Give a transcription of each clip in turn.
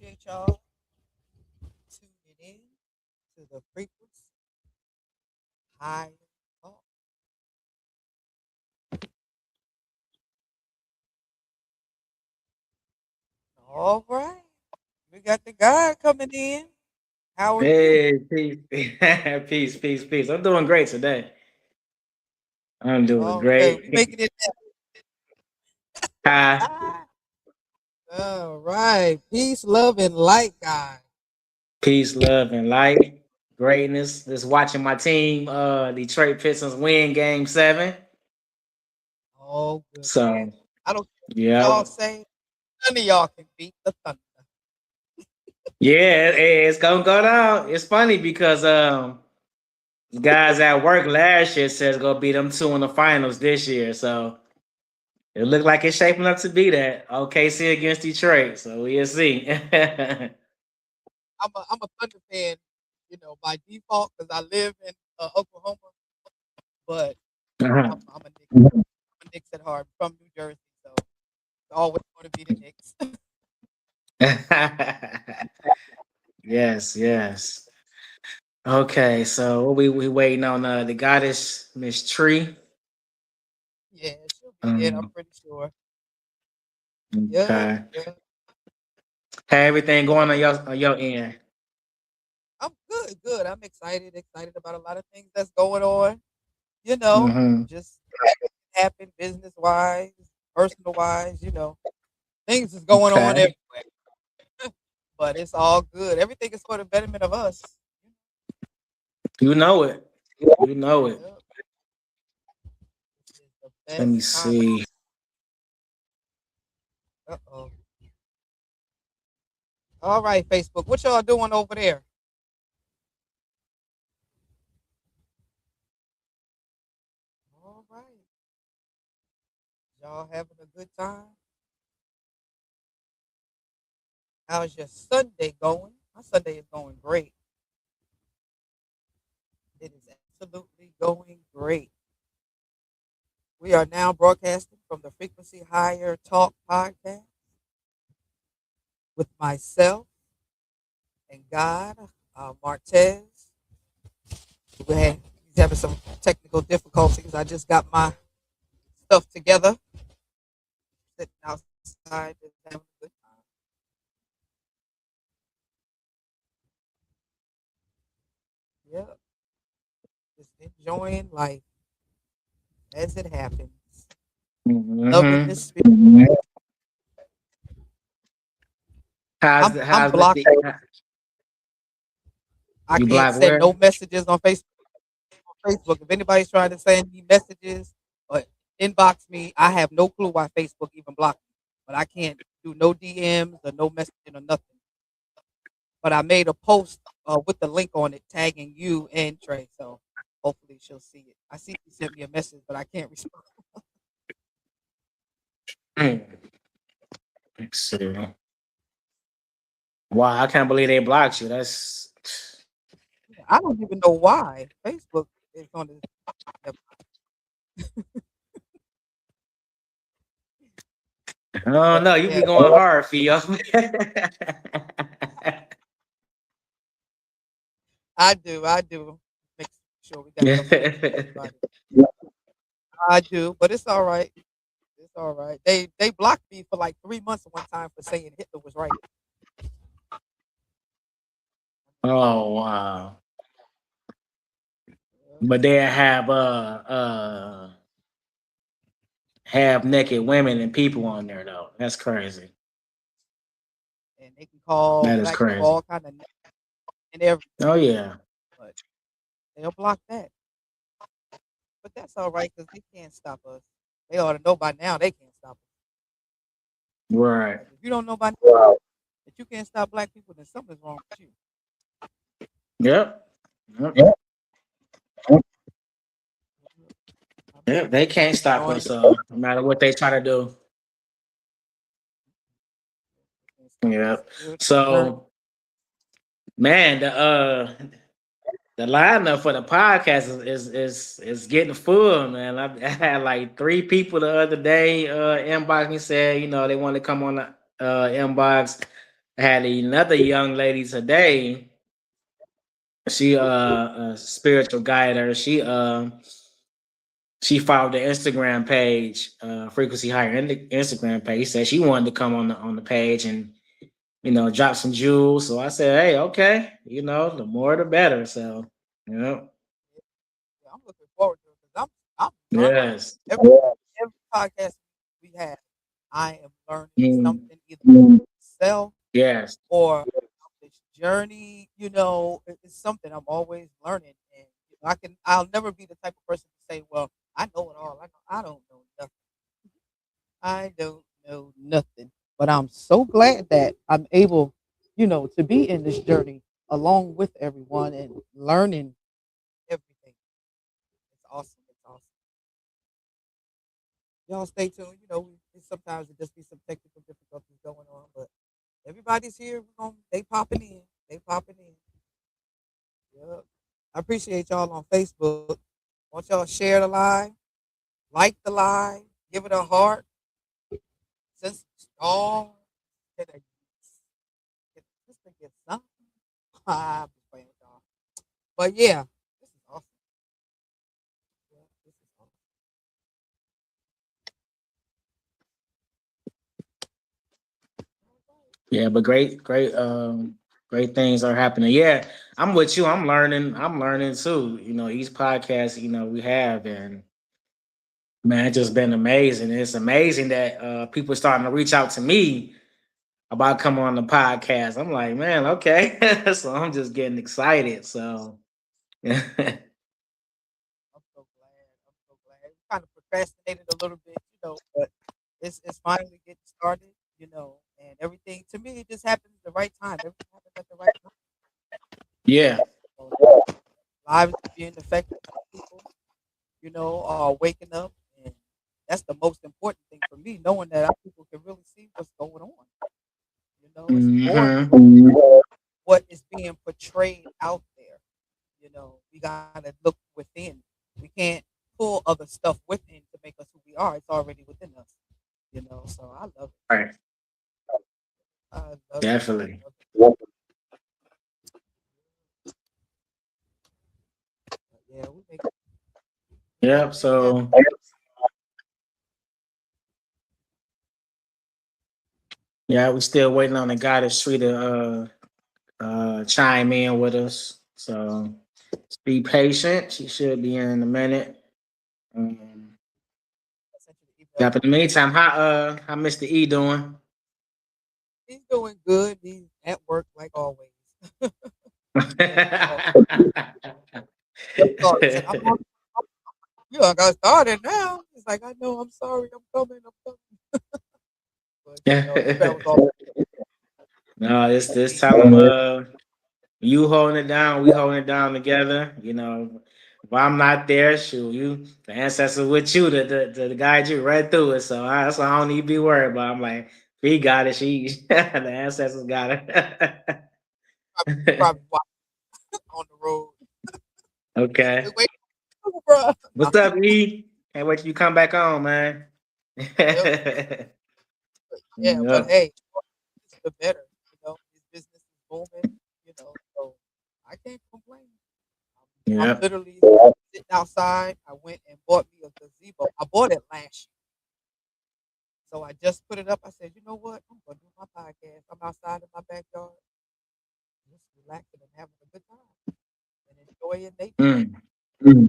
appreciate y'all tuning in to the frequency high talk. All right. We got the guy coming in. How are you? Hey, peace, peace, peace, peace. I'm doing great today. I'm doing Okay, we great. making it. Hi, Ah, all right. Peace, love, and light, guy. peace, love, and light, greatness. Just watching my team, Detroit Pistons, win Game 7. Oh, good, man. So I don't care what yeah, y'all say. None of y'all can beat the Thunder. yeah, it's gonna go down. It's funny because guys at work last year says gonna beat them two in the finals this year. So it looked like it's shaping up to be that OKC against Detroit. So we'll see. I'm a Thunder fan, by default because I live in Oklahoma, but Uh-huh. I'm a Knicks. I'm a Knicks at heart. I'm from New Jersey, so it's always going to be the Knicks. Yes, yes. Okay, so what we waiting on the goddess Miss Tree. Yeah, she'll be in. I'm Um, pretty sure. Yeah, okay. yeah. Hey, everything going on your end. I'm good, good. I'm excited about a lot of things that's going on. You know, Mm-hmm. just happen business wise, personal wise. Things is going on Okay. everywhere, but it's all good. Everything is for the betterment of us. You know it. You know it. Yep, this is the Let me best time. see. Uh oh. All right, Facebook. What y'all doing over there? All right. Y'all having a good time? How's your Sunday going? My Sunday is going great. It is absolutely going great. We are now broadcasting from the Frequency Higher Talk podcast with myself and God, Martez. He's having some technical difficulties. I just got my stuff together, sitting outside, just having a good time. Yeah, just enjoying life as it happens. Loving Mm-hmm. this spirit. I'm How's the blocked. I you can't block send no where? messages on Facebook. If anybody's trying to send me messages or inbox me, I have no clue why Facebook even blocked me. But I can't do no DMs or no messaging or nothing. But I made a post with the link on it, tagging you and Trey. So hopefully she'll see it. I see she sent me a message, but I can't respond. Hmm. Let's see. Wow, I can't believe they blocked you. That's I don't even know why Facebook is on the. oh But no, you yeah, be going hard for you. I do. I do. Make sure we got enough space for everybody. I do, but it's all right. It's all right. They blocked me for like 3 months one time for saying Hitler was right. Oh wow. Yeah. But they have half naked women and people on there though. That's crazy. And they can call That is black people crazy. all kind of and everything, Oh yeah. but they'll block that. But that's all right because they can't stop us. They ought to know by now they can't stop us. Right. 'Cause if you don't know by now that you can't stop black people, then something's wrong with you. Yep. Yep. I'm Yep. They can't stop enjoying us, the no matter what they try to do. they can't stop the Yep. spiritual journey. So man, the lineup for the podcast is getting full, man. I had like 3 people the other day inbox me said, they want to come on the inbox. I had another young lady today. She a spiritual guider. She followed the Instagram page, Frequency Higher Instagram page. Said she wanted to come on the page and drop some jewels. So I said, hey, okay, the more the better. So yeah, Yeah, I'm looking forward to it because I'm learning yes, every podcast we have. I am learning mm, something either for myself yes, or this journey. It's something I'm always learning, and I'll never be the type of person to say, "Well, I know it all." I don't know nothing. I don't know nothing. But I'm so glad that I'm able, to be in this journey along with everyone and learning everything. It's awesome. It's awesome. Y'all stay tuned. Sometimes it just be some technical difficulties going on, but everybody's here. They popping in. They popping in. Yep. I appreciate y'all on Facebook. Want y'all share the live, like the live, give it a heart. Since all can I get sister get something? I'm just playing with y'all. But yeah, this is awesome. Yeah, this is awesome. yeah. But great, great things are happening. Yeah, I'm with you. I'm learning. I'm learning too. Each podcast, we have, and man, it's just been amazing. It's amazing that people are starting to reach out to me about coming on the podcast. I'm like, man, okay. So I'm just getting excited. So yeah. I'm so glad. I'm so glad. Kind of procrastinated a little bit, but it's finally getting started, and everything to me it just happens at the right time. Everything happens at the right time. Yeah. So, lives being affected by people, waking up, and that's the most important thing for me, knowing that our people can really see what's going on. It's more Hmm. than what is being portrayed out there. We gotta look within. We can't pull other stuff within to make us who we are. It's already within us. So I love it. Right. I love it. I Definitely. love it. Yeah, we make Yep. things happen. So yeah, we still waiting on the goddess tree to chime in with us. So just be patient. She should be in a minute. Um, I sent you the email yeah, but too. in the meantime, how Mr. E doing? He's doing good. He's at work like always. Like always. Just started. He said, "I'm on. You done got started now." He's like, "I know. I'm sorry. I'm coming. I'm coming." But he travels all No, this he tell him you holding it down, we holding it down together. If I'm not there, shoot, the ancestors with you to guide you right through it. So that's why I don't need to be worried about. I'm like, he got it. The ancestors got it. probably watching on the road. Okay. Just wait, bro. What's up, E? Can't wait till you come back on, man. Yep. Yeah, but Yep. hey, it's the better. His business is booming. So I can't complain. I'm Yep. literally sitting outside. I went and bought me a gazebo. I bought it last year. So I just put it up. I said, you know what? I'm gonna do my podcast. I'm outside in my backyard, just relaxing and having a good time and enjoying nature. Mm.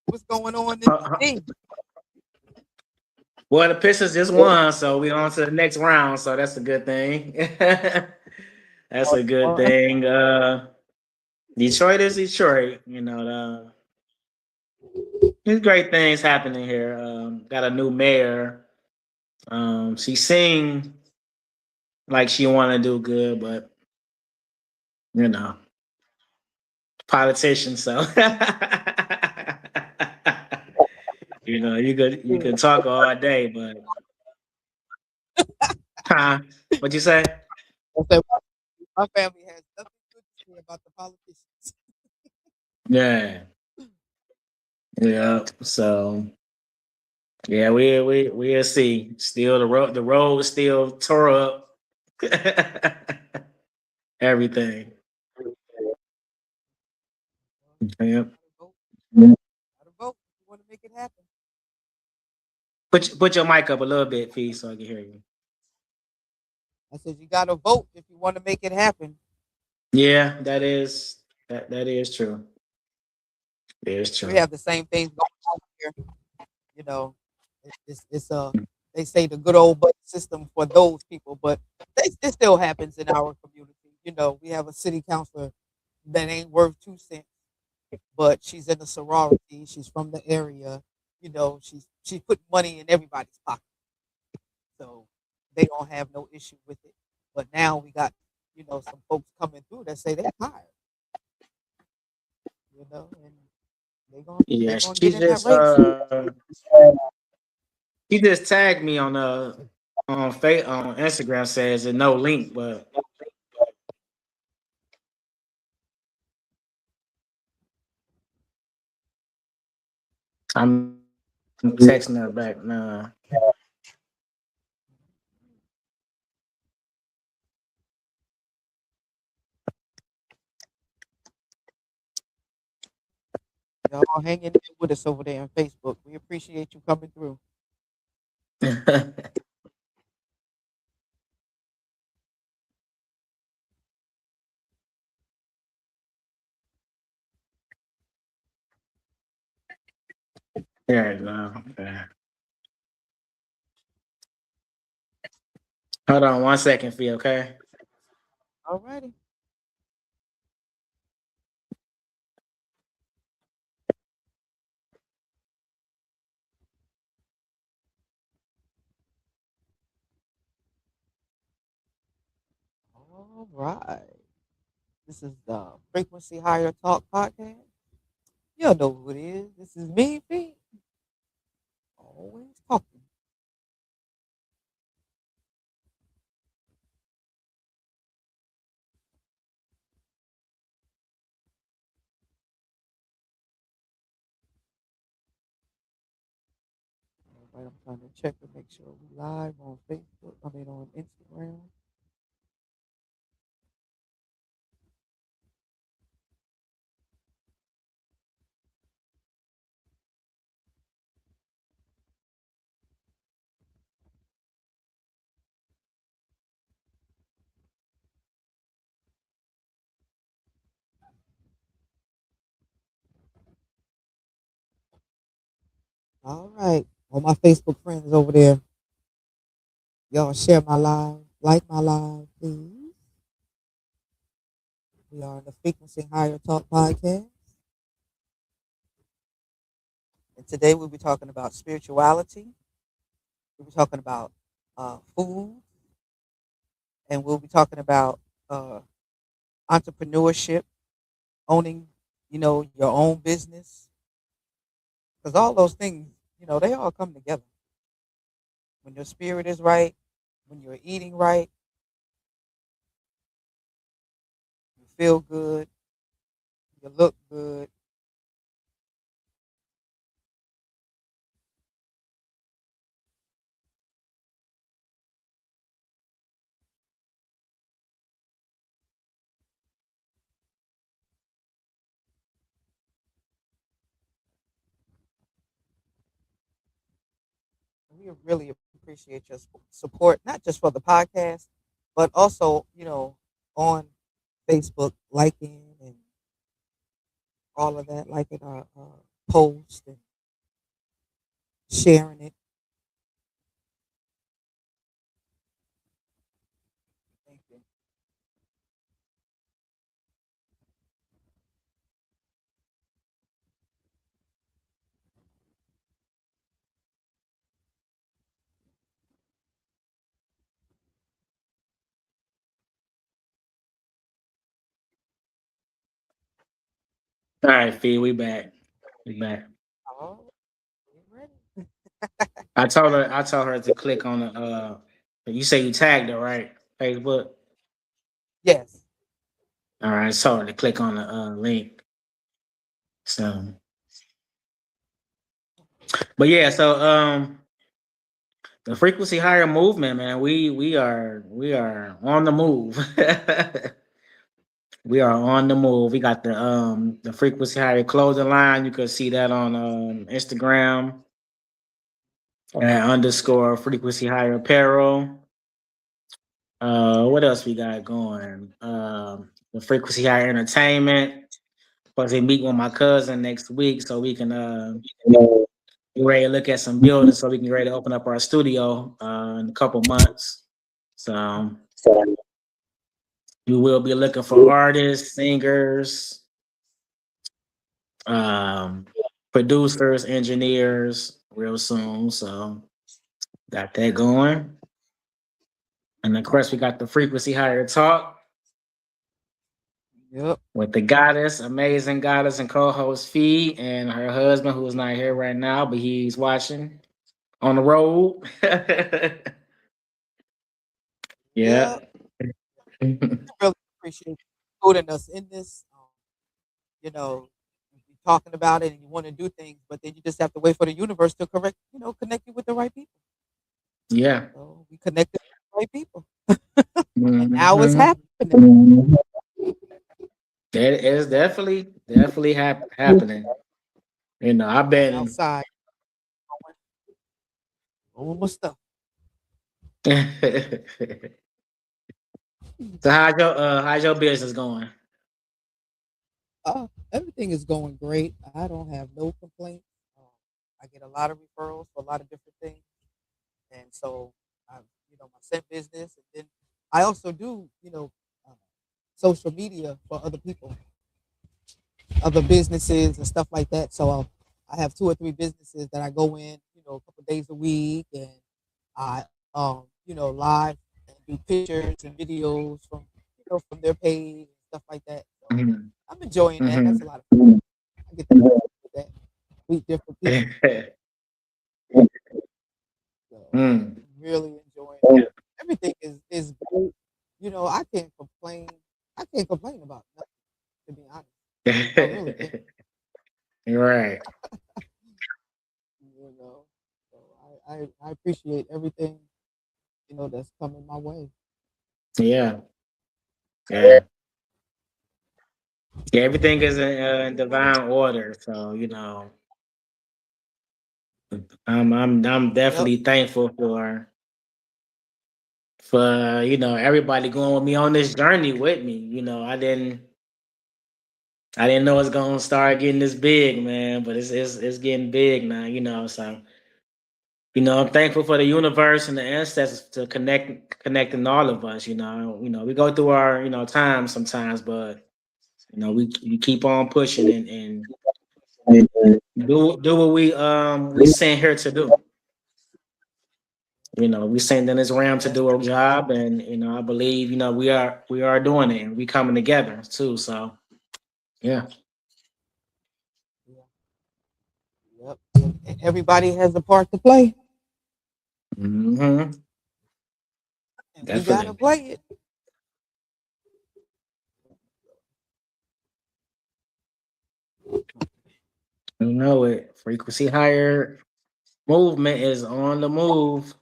What's going on in Uh, the team? Well, the Pistons just won, so we on to the next round. So that's a good thing. That's a good thing. Detroit is Detroit. There's great things happening here. Got a new mayor. She seemed like she want to do good, but you know, politician. So you can talk all day, but huh? What you say? I said, my family has nothing good to say about the politicians. Yeah, yeah. So Yeah, we'll see. Still the road is still tore up. Everything. Yep. Gotta vote. Gotta vote if you want to make it happen. Put your mic up a little bit, Fee, so I can hear you. I said you gotta vote if you want to make it happen. Yeah, that is true. That is We true. have the same things going on here. You know, it's they say the good old buddy system for those people, but it still happens in our community. You know, we have a city councilor that ain't worth 2 cents, but she's in the sorority. She's from the area. You know, she's putting money in everybody's pocket, so they don't have no issue with it. But now we got some folks coming through that say they're tired. And they Yeah, gonna get in that race. she just tagged me on Instagram says a no link, but I'm texting her back now. Y'all hanging in with us over there on Facebook. We appreciate you coming through. There you go. Okay. Hold on 1 second, Fee, okay? All righty. All right. This is the Frequency Higher Talk podcast. Y'all know who it is. This is me, Pete. Always talking. All right, I'm trying to check to make sure we live on Facebook. I mean on Instagram. All right. All my Facebook friends over there, y'all share my live, like my live, please. We are in the Frequency Higher Talk podcast. And today we'll be talking about spirituality. We'll be talking about food. And we'll be talking about uh, entrepreneurship, owning, your own business. Because all those things, they all come together. When your spirit is right, when you're eating right, you feel good, you look good. We really appreciate your support, not just for the podcast, but also, on Facebook, liking and all of that, liking our post and sharing it. Thank you. All right, Fee, we back. We back. Oh, we ready? I told her to click on the you say you tagged her, right? Facebook. Yes. All right, I told her to click on the link. So But yeah, so the frequency higher movement, man, we are on the move. We are on the move. We got the frequency higher clothing line. You can see that on Instagram at underscore frequency higher apparel. What else we got going? The frequency higher entertainment. Plus, they meet with my cousin next week, so we can get ready to look at some buildings, so we can get ready to open up our studio in a couple months. So we will be looking for artists, singers, um, producers, engineers real soon. So got that going. And of course, we got the frequency higher talk Yep. with the goddess, amazing goddess and co-host Fee and her husband, who is not here right now, but he's watching on the road. Yeah. Yeah. Really appreciate you including us in this. You know, you're talking about it and you want to do things, but then you just have to wait for the universe to correct, connect you with the right people. Yeah. So we connected with the right people, and now it's Mhm. happening It is definitely happening. You know, I've been outside. All my stuff. so how's your business going? Everything is going great. I don't have no complaints. Um, I get a lot of referrals for a lot of different things, and so I, my scent business, and then I also do, uh, social media for other people, other businesses and stuff like that. So I have two or three businesses that I go in, a couple days a week, and I, live and do pictures and videos from their page and stuff like that. So Mhm. I'm enjoying that. That's a Mhm. lot of fun. I get to with that, meet different people. So Mm. really enjoying it. Everything is great. I can't complain. I can't complain about nothing, to be honest. I really can't. You're right. You know, so I appreciate everything that's coming my way. Yeah. Yeah. Yeah. Everything is in divine order. So I'm Yep. definitely thankful for everybody going with me on this journey with me. I didn't know it's gonna start getting this big, man, but it's getting big now. So I'm thankful for the universe and the ancestors to connecting all of us. We go through our times sometimes, but we keep on pushing and do what we sent here to do. We sent in this realm to That's do a job, and I believe we are doing it, and we coming together too. So yeah. yeah. Yep. And everybody has a part to play, Hmm. and we gotta Definitely. play it. You know it. Frequency higher movement is on the move.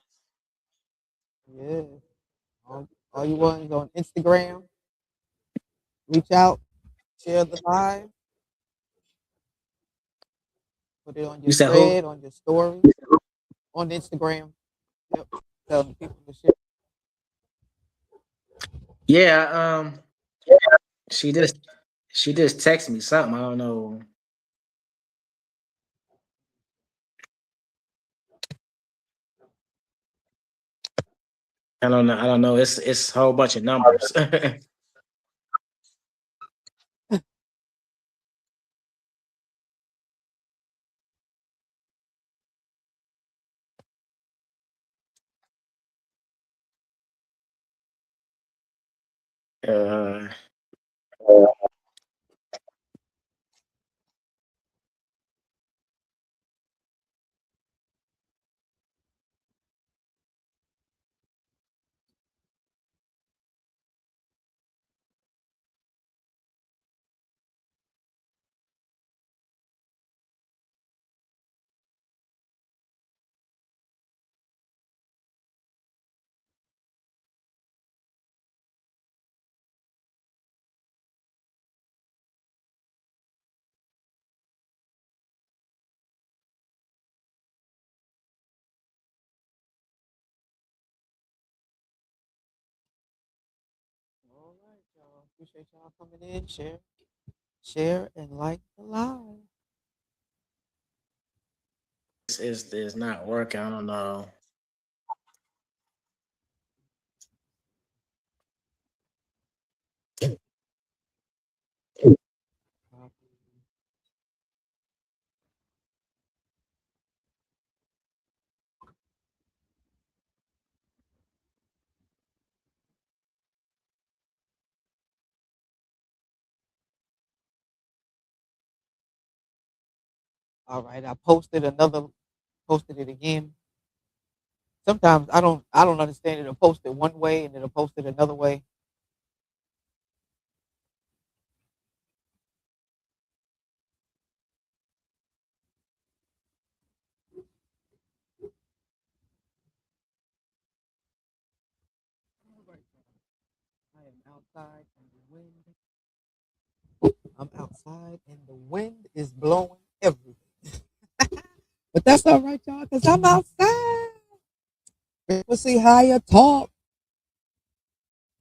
Yeah. All you want is on Instagram. Reach out, share the live, put it on You your said who? thread, on your story, on Instagram. Yep. Tell the people to share. Yeah. She just she just texted me something. I don't know. I don't know. I don't know. It's a whole bunch of numbers. uh, Appreciate y'all coming in. Share, and like the live. It's not working. I don't know. All right, posted it again. Sometimes I don't understand it. It'll post it one way and it'll post it another way. All right, I am outside and the wind. I'm outside and the wind is blowing everywhere. But that's all right, y'all, because I'm outside. Frequency higher talk.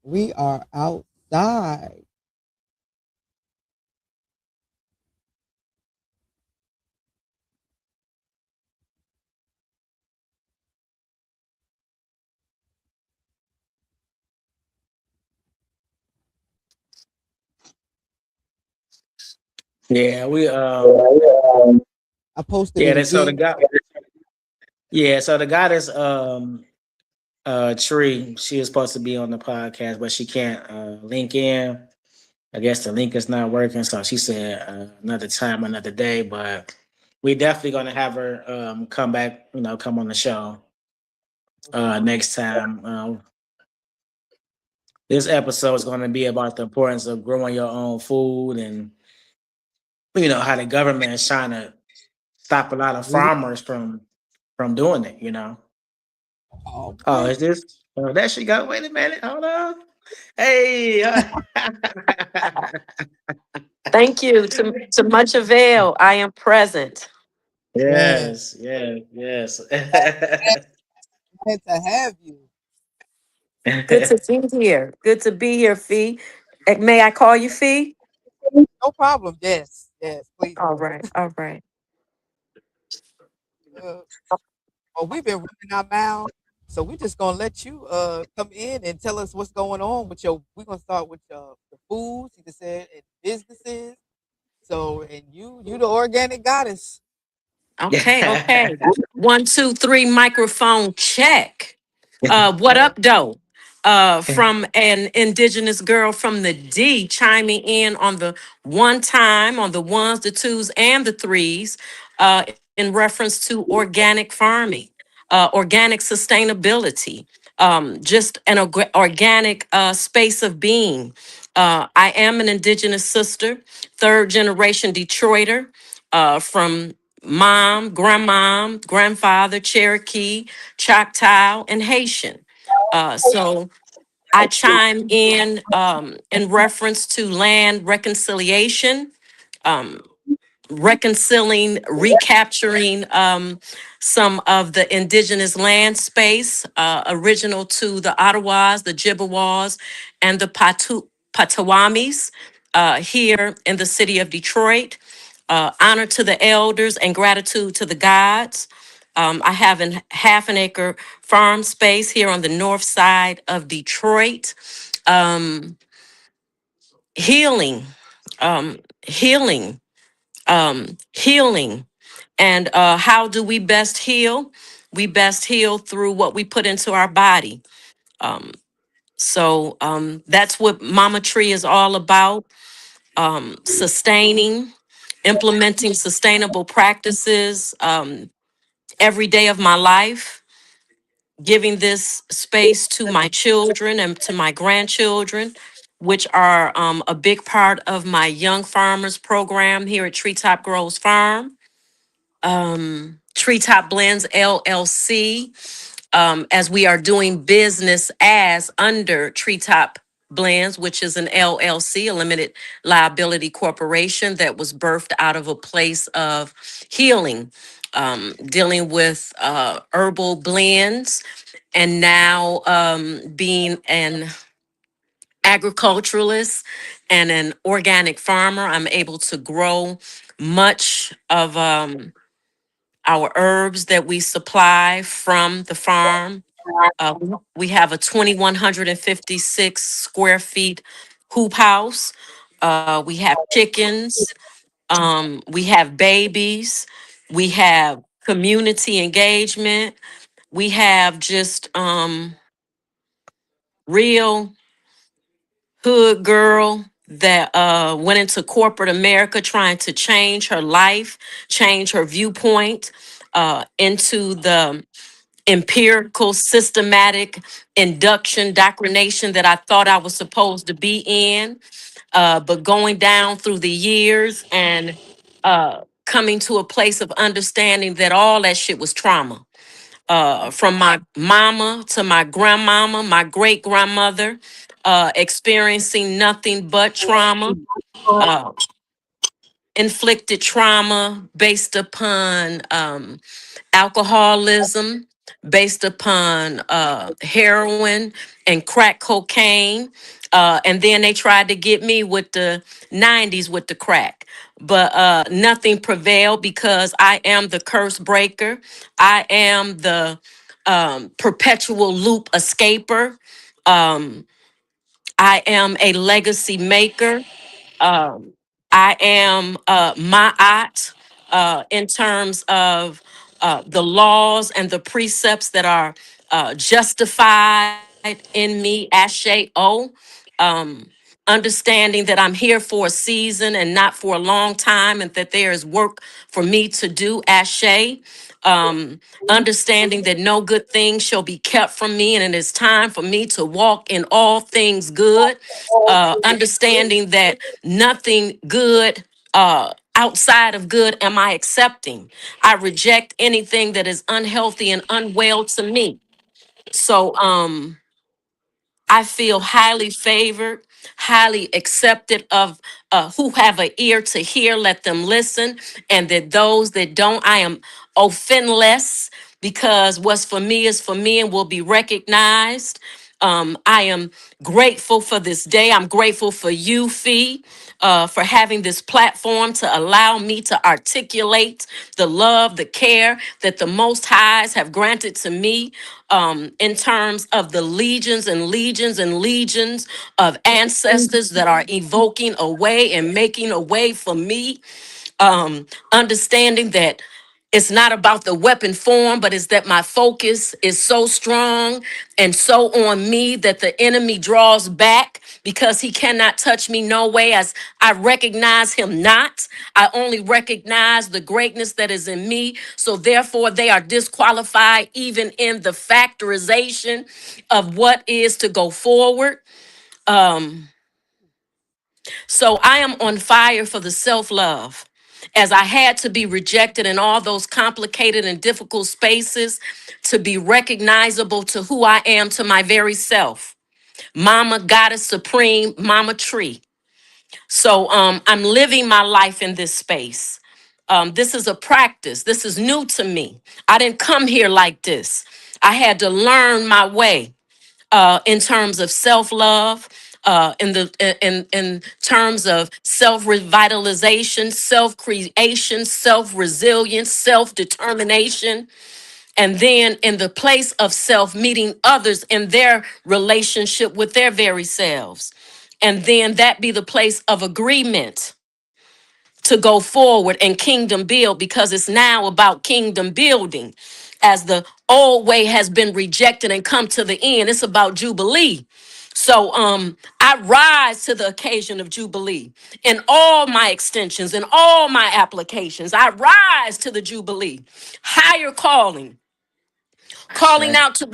We are outside. Yeah, we I posted yeah, it they so the again. guy yeah, so the goddess Tree, she is supposed to be on the podcast, but she can't link in. I guess the link is not working, so she said another time, another day. But we definitely gonna have her come back, come on the show next time. This episode is gonna be about the importance of growing your own food and how the government is trying to stop a lot of We farmers from doing it. all Oh, right. is this? Oh, there she go. Wait a minute. Hold on. Hey. Thank you. To much avail, I am present. Yeah. Yes, yes, yes. Glad to have you. Good to be here. Good to be here, Fee. May I call you Fee? No problem. Yes. Yes. Please All do. right. All right. Uh, well, we've been running our mouth, so we're just gonna let you come in and tell us what's going on with your. We're gonna start with the foods you just said and businesses. So, and you the organic goddess. Okay. Okay. 1, 2, 3, microphone check. What up, though? From an indigenous girl from the D, chiming in on the one time, on the ones, the twos, and the threes, in reference to organic farming, organic sustainability, just an organic space of being. I am an indigenous sister, third generation Detroiter, from mom, grandmom, grandfather, Cherokee, Choctaw, and Haitian. So I chime in reference to land reconciliation, um, reconciling, recapturing some of the indigenous land space original to the Ottawas, the Jibbawas, and the Patawamis here in the city of Detroit. Honor to the elders and gratitude to the gods. I have a half an acre farm space here on the north side of Detroit. Um, healing, healing, healing. And how do we best heal? We best heal through what we put into our body. Um, so that's what Mama Tree is all about, sustaining, implementing sustainable practices every day of my life, giving this space to my children and to my grandchildren, which are a big part of my Young Farmers program here at Treetop Groves Farm. Treetop Blends LLC, as we are doing business as under Treetop Blends, which is an LLC, a limited liability corporation that was birthed out of a place of healing, dealing with herbal blends, and now being an agriculturalist and an organic farmer. I'm able to grow much of our herbs that we supply from the farm. Uh, we have a 2,156 square feet hoop house. We have chickens. We have babies. We have community engagement. We have just real hood girl that went into corporate America trying to change her life, change her viewpoint into the empirical, systematic induction, indoctrination that I thought I was supposed to be in. But going down through the years and coming to a place of understanding that all that shit was trauma. From my mama to my grandmama, my great grandmother, experiencing nothing but trauma, uh, inflicted trauma based upon alcoholism, based upon heroin and crack cocaine. And then they tried to get me with the 90s with the crack. But nothing prevailed because I am the curse breaker. I am the perpetual loop escaper. Um, I am a legacy maker. Um, I am ma'at in terms of the laws and the precepts that are justified in me, Ashe O. Um, Understanding that I'm here for a season and not for a long time, and that there is work for me to do, Ashe. Understanding that no good thing shall be kept from me, and it is time for me to walk in all things good. Understanding that nothing good outside of good am I accepting. I reject anything that is unhealthy and unwell to me. So I feel highly favored, highly accepted of who have an ear to hear, let them listen. And that those that don't, I am offendless, because what's for me is for me and will be recognized. I am grateful for this day. I'm grateful for you, Fee, for having this platform to allow me to articulate the love, the care that the Most Highs have granted to me, in terms of the legions and legions and legions of ancestors that are evoking a way and making a way for me. Understanding that it's not about the weapon form, but it's that my focus is so strong and so on me that the enemy draws back, because he cannot touch me no way, as I recognize him not. I only recognize the greatness that is in me. So therefore, they are disqualified even in the factorization of what is to go forward. So I am on fire for the self-love, as I had to be rejected in all those complicated and difficult spaces to be recognizable to who I am, to my very self. Mama, Goddess Supreme, Mama Tree. So I'm living my life in this space. This is a practice. This is new to me. I didn't come here like this. I had to learn my way in terms of self-love, in terms of self-revitalization, self-creation, self-resilience, self-determination, and then in the place of self, meeting others in their relationship with their very selves. And then that be the place of agreement to go forward and kingdom build, because it's now about kingdom building. As the old way has been rejected and come to the end, it's about Jubilee. So I rise to the occasion of Jubilee in all my extensions, in all my applications. I rise to the Jubilee, higher calling out to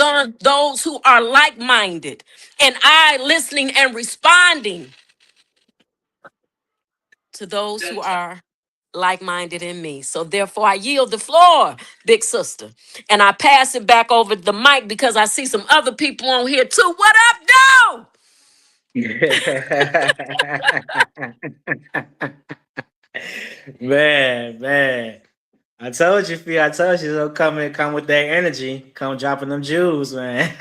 those who are like-minded, and I listening and responding to those who are like-minded in me. So therefore I yield the floor, big sister. And I pass it back over the mic because I see some other people on here too. What up, though? Man. I told you, Fee. I told you, so come with that energy. Come dropping them jewels, man.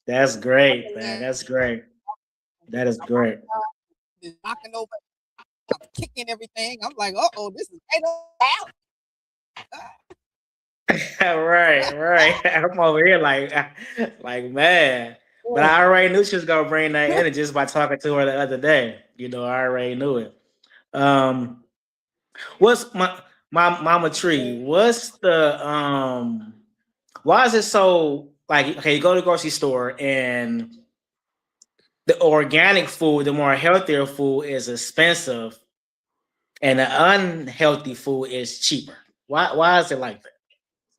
That's great, man. That's great. That is great. Just knocking over, I'm kicking everything. I'm like, oh, this is right up. Right, right. I'm over here like man. But I already knew she was gonna bring that in just by talking to her the other day. I already knew it. Um, what's my mama tree? What's the why is it so like okay, you go to the grocery store and the organic food, the more healthier food is expensive and the unhealthy food is cheaper. Why is it like that?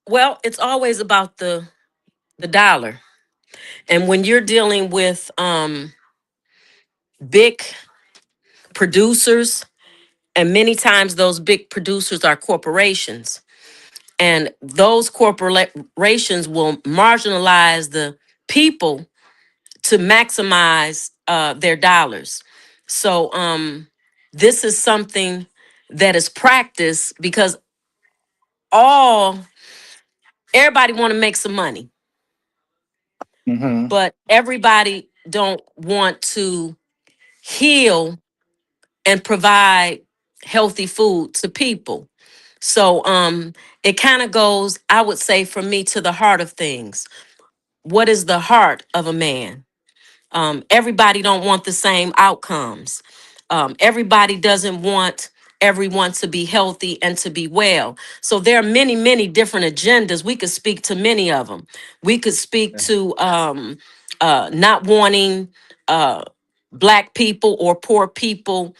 Well, it's always about the dollar. And when you're dealing with big producers, and many times those big producers are corporations, and those corporations will marginalize the people to maximize their dollars. So this is something that is practiced because all everybody want to make some money, Mm-hmm. but everybody don't want to heal and provide healthy food to people. So it kind of goes, I would say, for me, to the heart of things. What is the heart of a man? Everybody don't want the same outcomes. Everybody doesn't want everyone to be healthy and to be well. So there are many, many different agendas. We could speak to many of them. We could speak to not wanting uh, Black people or poor people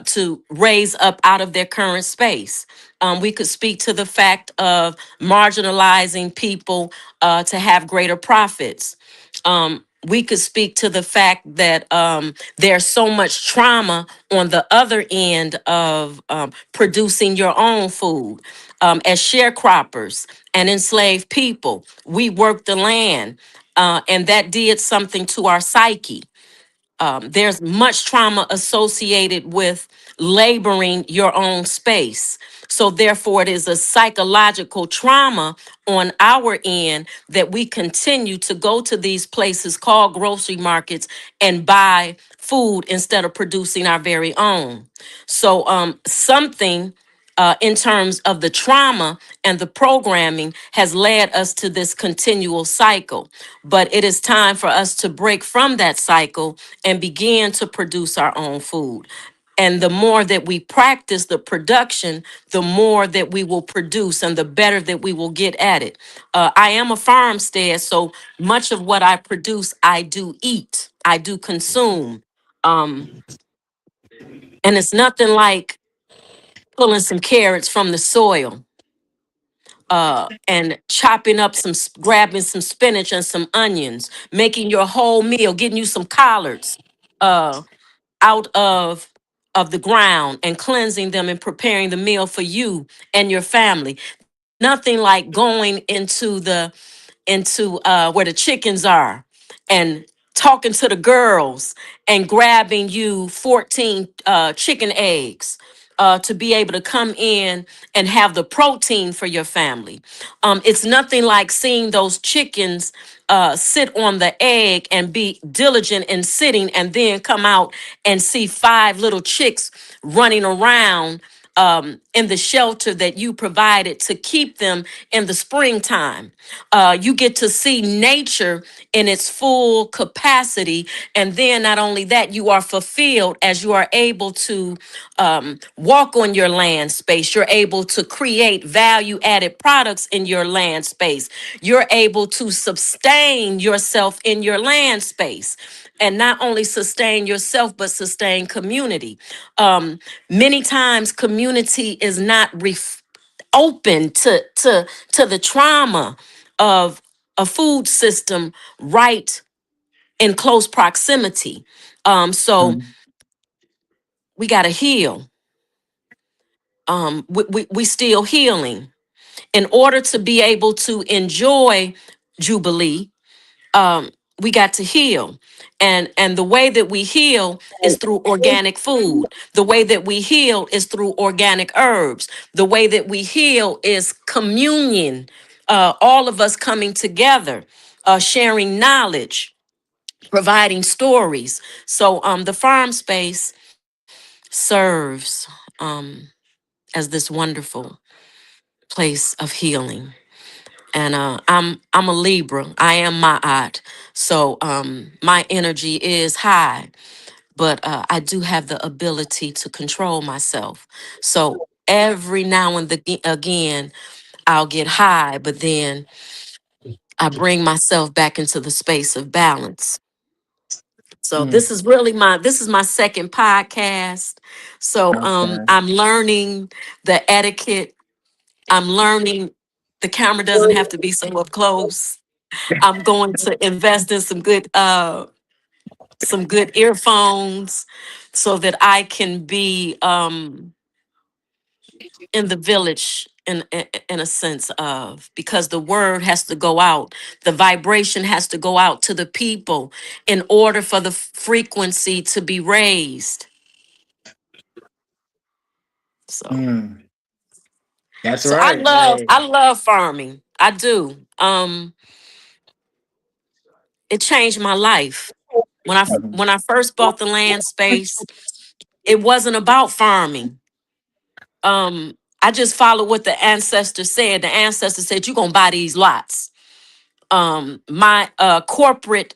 to raise up out of their current space. We could speak to the fact of marginalizing people to have greater profits. We could speak to the fact that there's so much trauma on the other end of producing your own food. As sharecroppers and enslaved people, we worked the land, and that did something to our psyche. There's much trauma associated with laboring your own space. So, therefore, it is a psychological trauma on our end that we continue to go to these places called grocery markets and buy food instead of producing our very own. So, something in terms of the trauma and the programming has led us to this continual cycle. But it is time for us to break from that cycle and begin to produce our own food. And the more that we practice the production, the more that we will produce and the better that we will get at it. I am a farmstead, so much of what I produce, I do eat, I do consume. Um, and it's nothing like pulling some carrots from the soil and chopping up grabbing some spinach and some onions, making your whole meal, getting you some collards uh, out of the ground and cleansing them and preparing the meal for you and your family. Nothing like going into where the chickens are and talking to the girls and grabbing you 14 chicken eggs to be able to come in and have the protein for your family. It's nothing like seeing those chickens sit on the egg and be diligent in sitting and then come out and see 5 little chicks running around in the shelter that you provided to keep them in the springtime. You get to see nature in its full capacity. And then, not only that, you are fulfilled as you are able to walk on your land space. You're able to create value added products in your land space. You're able to sustain yourself in your land space. And not only sustain yourself, but sustain community. Many times, community is not open to the trauma of a food system right in close proximity. So we got to heal. We still healing in order to be able to enjoy Jubilee. um, we got to heal. And the way that we heal is through organic food. The way that we heal is through organic herbs. The way that we heal is communion, all of us coming together, sharing knowledge, providing stories. So the farm space serves as this wonderful place of healing. And I'm a Libra. I am my art. So my energy is high, but I do have the ability to control myself. So every now and again, I'll get high, but then I bring myself back into the space of balance. So Mm. this is my second podcast. So Okay. I'm learning the etiquette. I'm learning the camera doesn't have to be so up close. I'm going to invest in some good earphones so that I can be in the village in a sense of, because the word has to go out, the vibration has to go out to the people in order for the frequency to be raised. So Mm. That's so right. Hey. I love farming. I do. It changed my life. Mhm. When I first bought the land space, it wasn't about farming. I just followed what the ancestor said. The ancestor said, you're gonna buy these lots. My corporate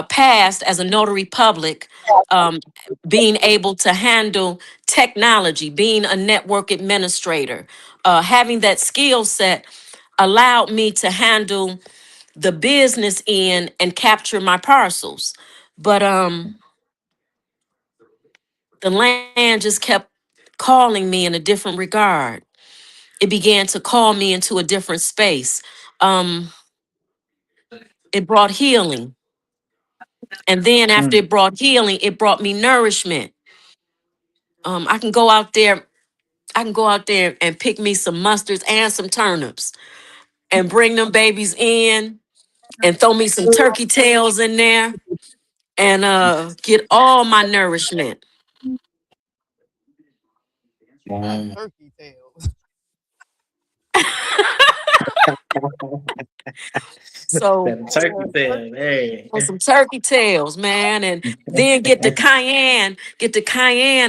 past as a notary public, um, being able to handle technology, being a network administrator, having that skill set allowed me to handle the business end and capture my parcels. But the land just kept calling me in a different regard. It began to call me into a different space. Um, it brought healing. And then after Mm. it brought healing, it brought me nourishment. I can go out there, I can go out there and pick me some mustards and some turnips and bring them babies in and throw me some turkey tails in there and get all my nourishment. Not Mm. turkey tails. So That turkey tail. Turkey Hey. some turkey tails, man, and then get the cayenne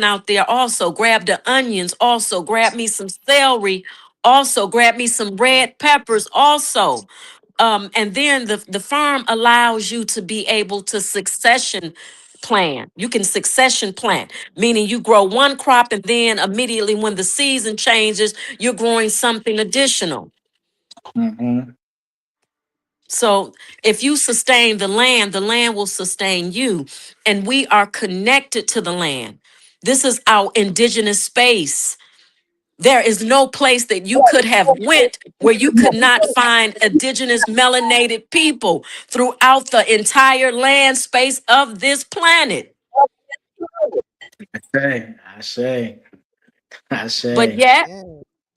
out there also. Grab the onions also. Grab me some celery also. Grab me some red peppers also. And then the farm allows you to be able to succession plan. You can succession plant, meaning you grow one crop and then immediately when the season changes, you're growing something additional. Mhm. So if you sustain the land will sustain you. And we are connected to the land. This is our indigenous space. There is no place that you could have went where you could not find indigenous melanated people throughout the entire land space of this planet. Hey, I say. I But say. yet, yeah.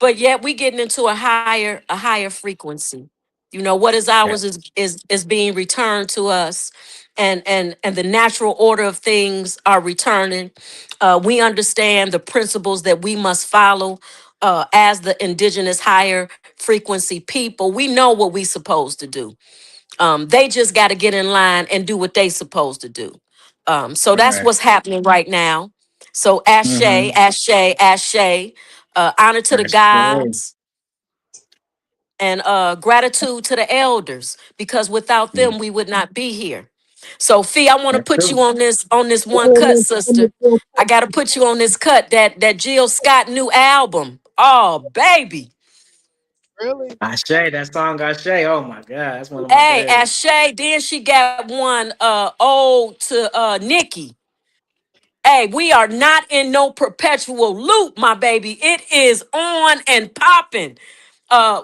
but yet we getting into a higher frequency. You know what is Yeah. ours is being returned to us, and the natural order of things are returning. We understand the principles that we must follow as the indigenous higher frequency people. We know what we supposed to do. They just got to get in line and do what they supposed to do. So that's Right. what's happening right now. So ashe, Mm-hmm. ashe, ashe. Honor to the I say. gods and gratitude to the elders, because without them we would not be here. So Fee, I want to That's put you true. on this one cut, sister. I got to put you on this cut, that Jill Scott new album. Oh baby. Really? I say that song. I say. Oh my god, that's one of my Hey, favorites. Ashe, then she got one ode to Nikki. Hey, we are not in no perpetual loop, my baby. It is on and popping.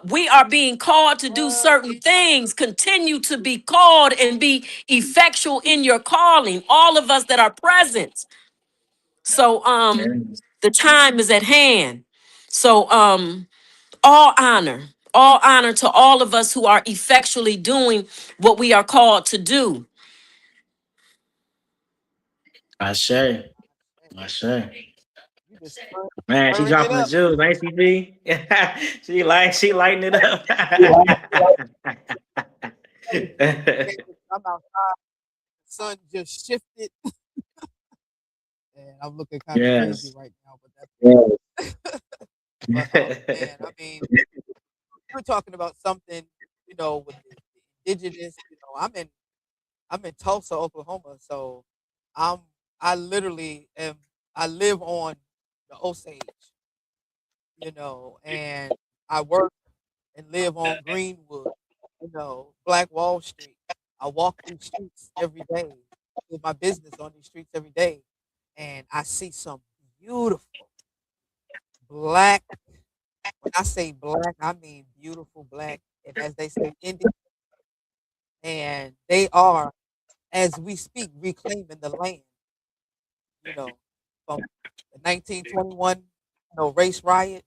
We are being called to do What? certain things. Continue to be called and be effectual in your calling. All of us that are present. So Yeah. the time is at hand. So all honor to all of us who are effectually doing what we are called to do. I say. I say. You just Man, she stirring it dropping the up. jewels, ain't she, B? She lighting it up. I'm outside sun just shifted, and I'm looking kind of crazy Yes. right now. But that's but man, I mean, we're talking about something, with the indigenous. I'm in Tulsa, Oklahoma, so I'm I literally am I live on the Osage, and I work and live on Greenwood, Black Wall Street. I walk these streets every day, with my business on these streets every day, and I see some beautiful black. When I say black, I mean beautiful black, and as they say, Indian, and they are, as we speak, reclaiming the land. From the 1921, race riot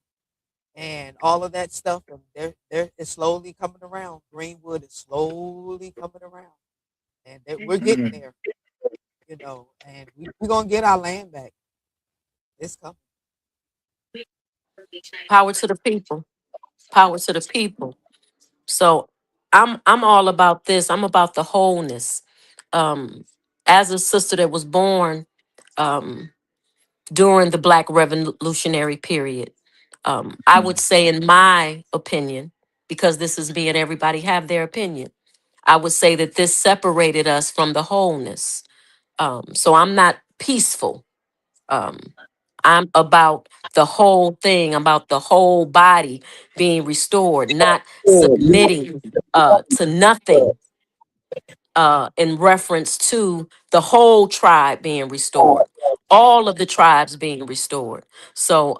and all of that stuff, and it's slowly coming around. Greenwood is slowly coming around, and we're getting Mm. there, and we're gonna get our land back. It's coming. Power to the people. Power to the people. So I'm all about this. I'm about the wholeness. Um, as a sister that was born um, during the Black Revolutionary period, I would say, in my opinion, because this is me and everybody have their opinion, I would say that this separated us from the wholeness. So I'm not peaceful. Um, I'm about the whole thing, about the whole body being restored, not submitting to nothing in reference to the whole tribe being restored, all of the tribes being restored. So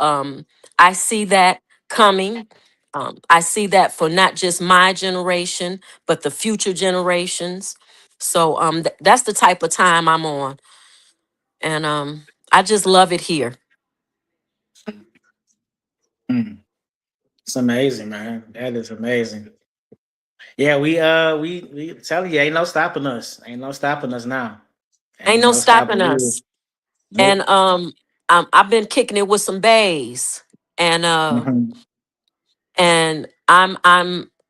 I see that coming. I see that for not just my generation, but the future generations. So that's the type of time I'm on. And I just love it here. Mm. It's amazing, man. That is amazing. Yeah, we tell you, ain't no stopping us. Ain't no stopping us now. Ain't Ain't no no stopping stopping you. us. And Nope. I've been kicking it with some bays. And Mhm.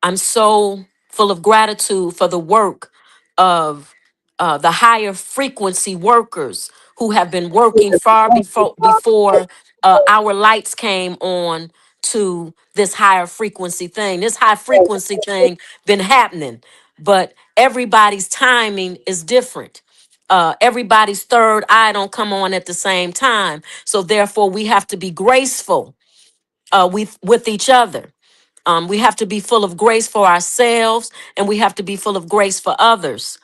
I'm so full of gratitude for the work of the higher frequency workers who have been working far before our lights came on to this higher frequency thing. This high frequency thing been happening, but everybody's timing is different. Everybody's third eye don't come on at the same time, so therefore we have to be graceful with each other. We have to be full of grace for ourselves, and we have to be full of grace for others.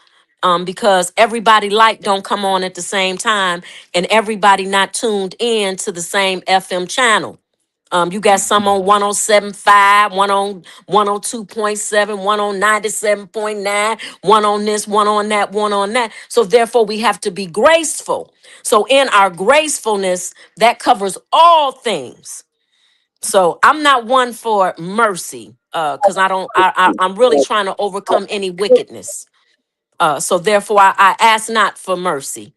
Because everybody light don't come on at the same time, and everybody not tuned in to the same FM channel. You got some on 107.5, one on 102.7, one on 97.9, one on this, one on that, one on that. So therefore, we have to be graceful. So in our gracefulness, that covers all things. So I'm not one for mercy, because I don't. I'm really trying to overcome any wickedness. So therefore, I ask not for mercy.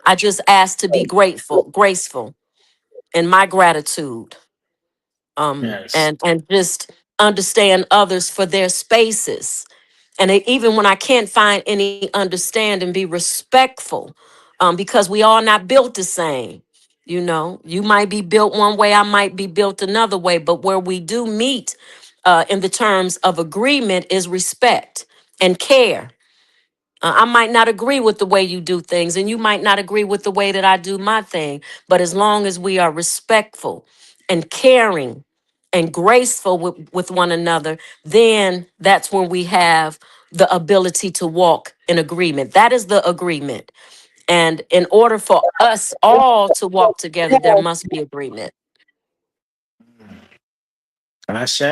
I just ask to be grateful, graceful in my gratitude, Yes. and just understand others for their spaces. And even when I can't find any understanding, be respectful, because we all not built the same. You might be built one way, I might be built another way, but where we do meet in the terms of agreement is respect and care. I might not agree with the way you do things, and you might not agree with the way that I do my thing, but as long as we are respectful and caring and graceful with one another, then that's when we have the ability to walk in agreement. That is the agreement. And in order for us all to walk together, there must be agreement. Ashe.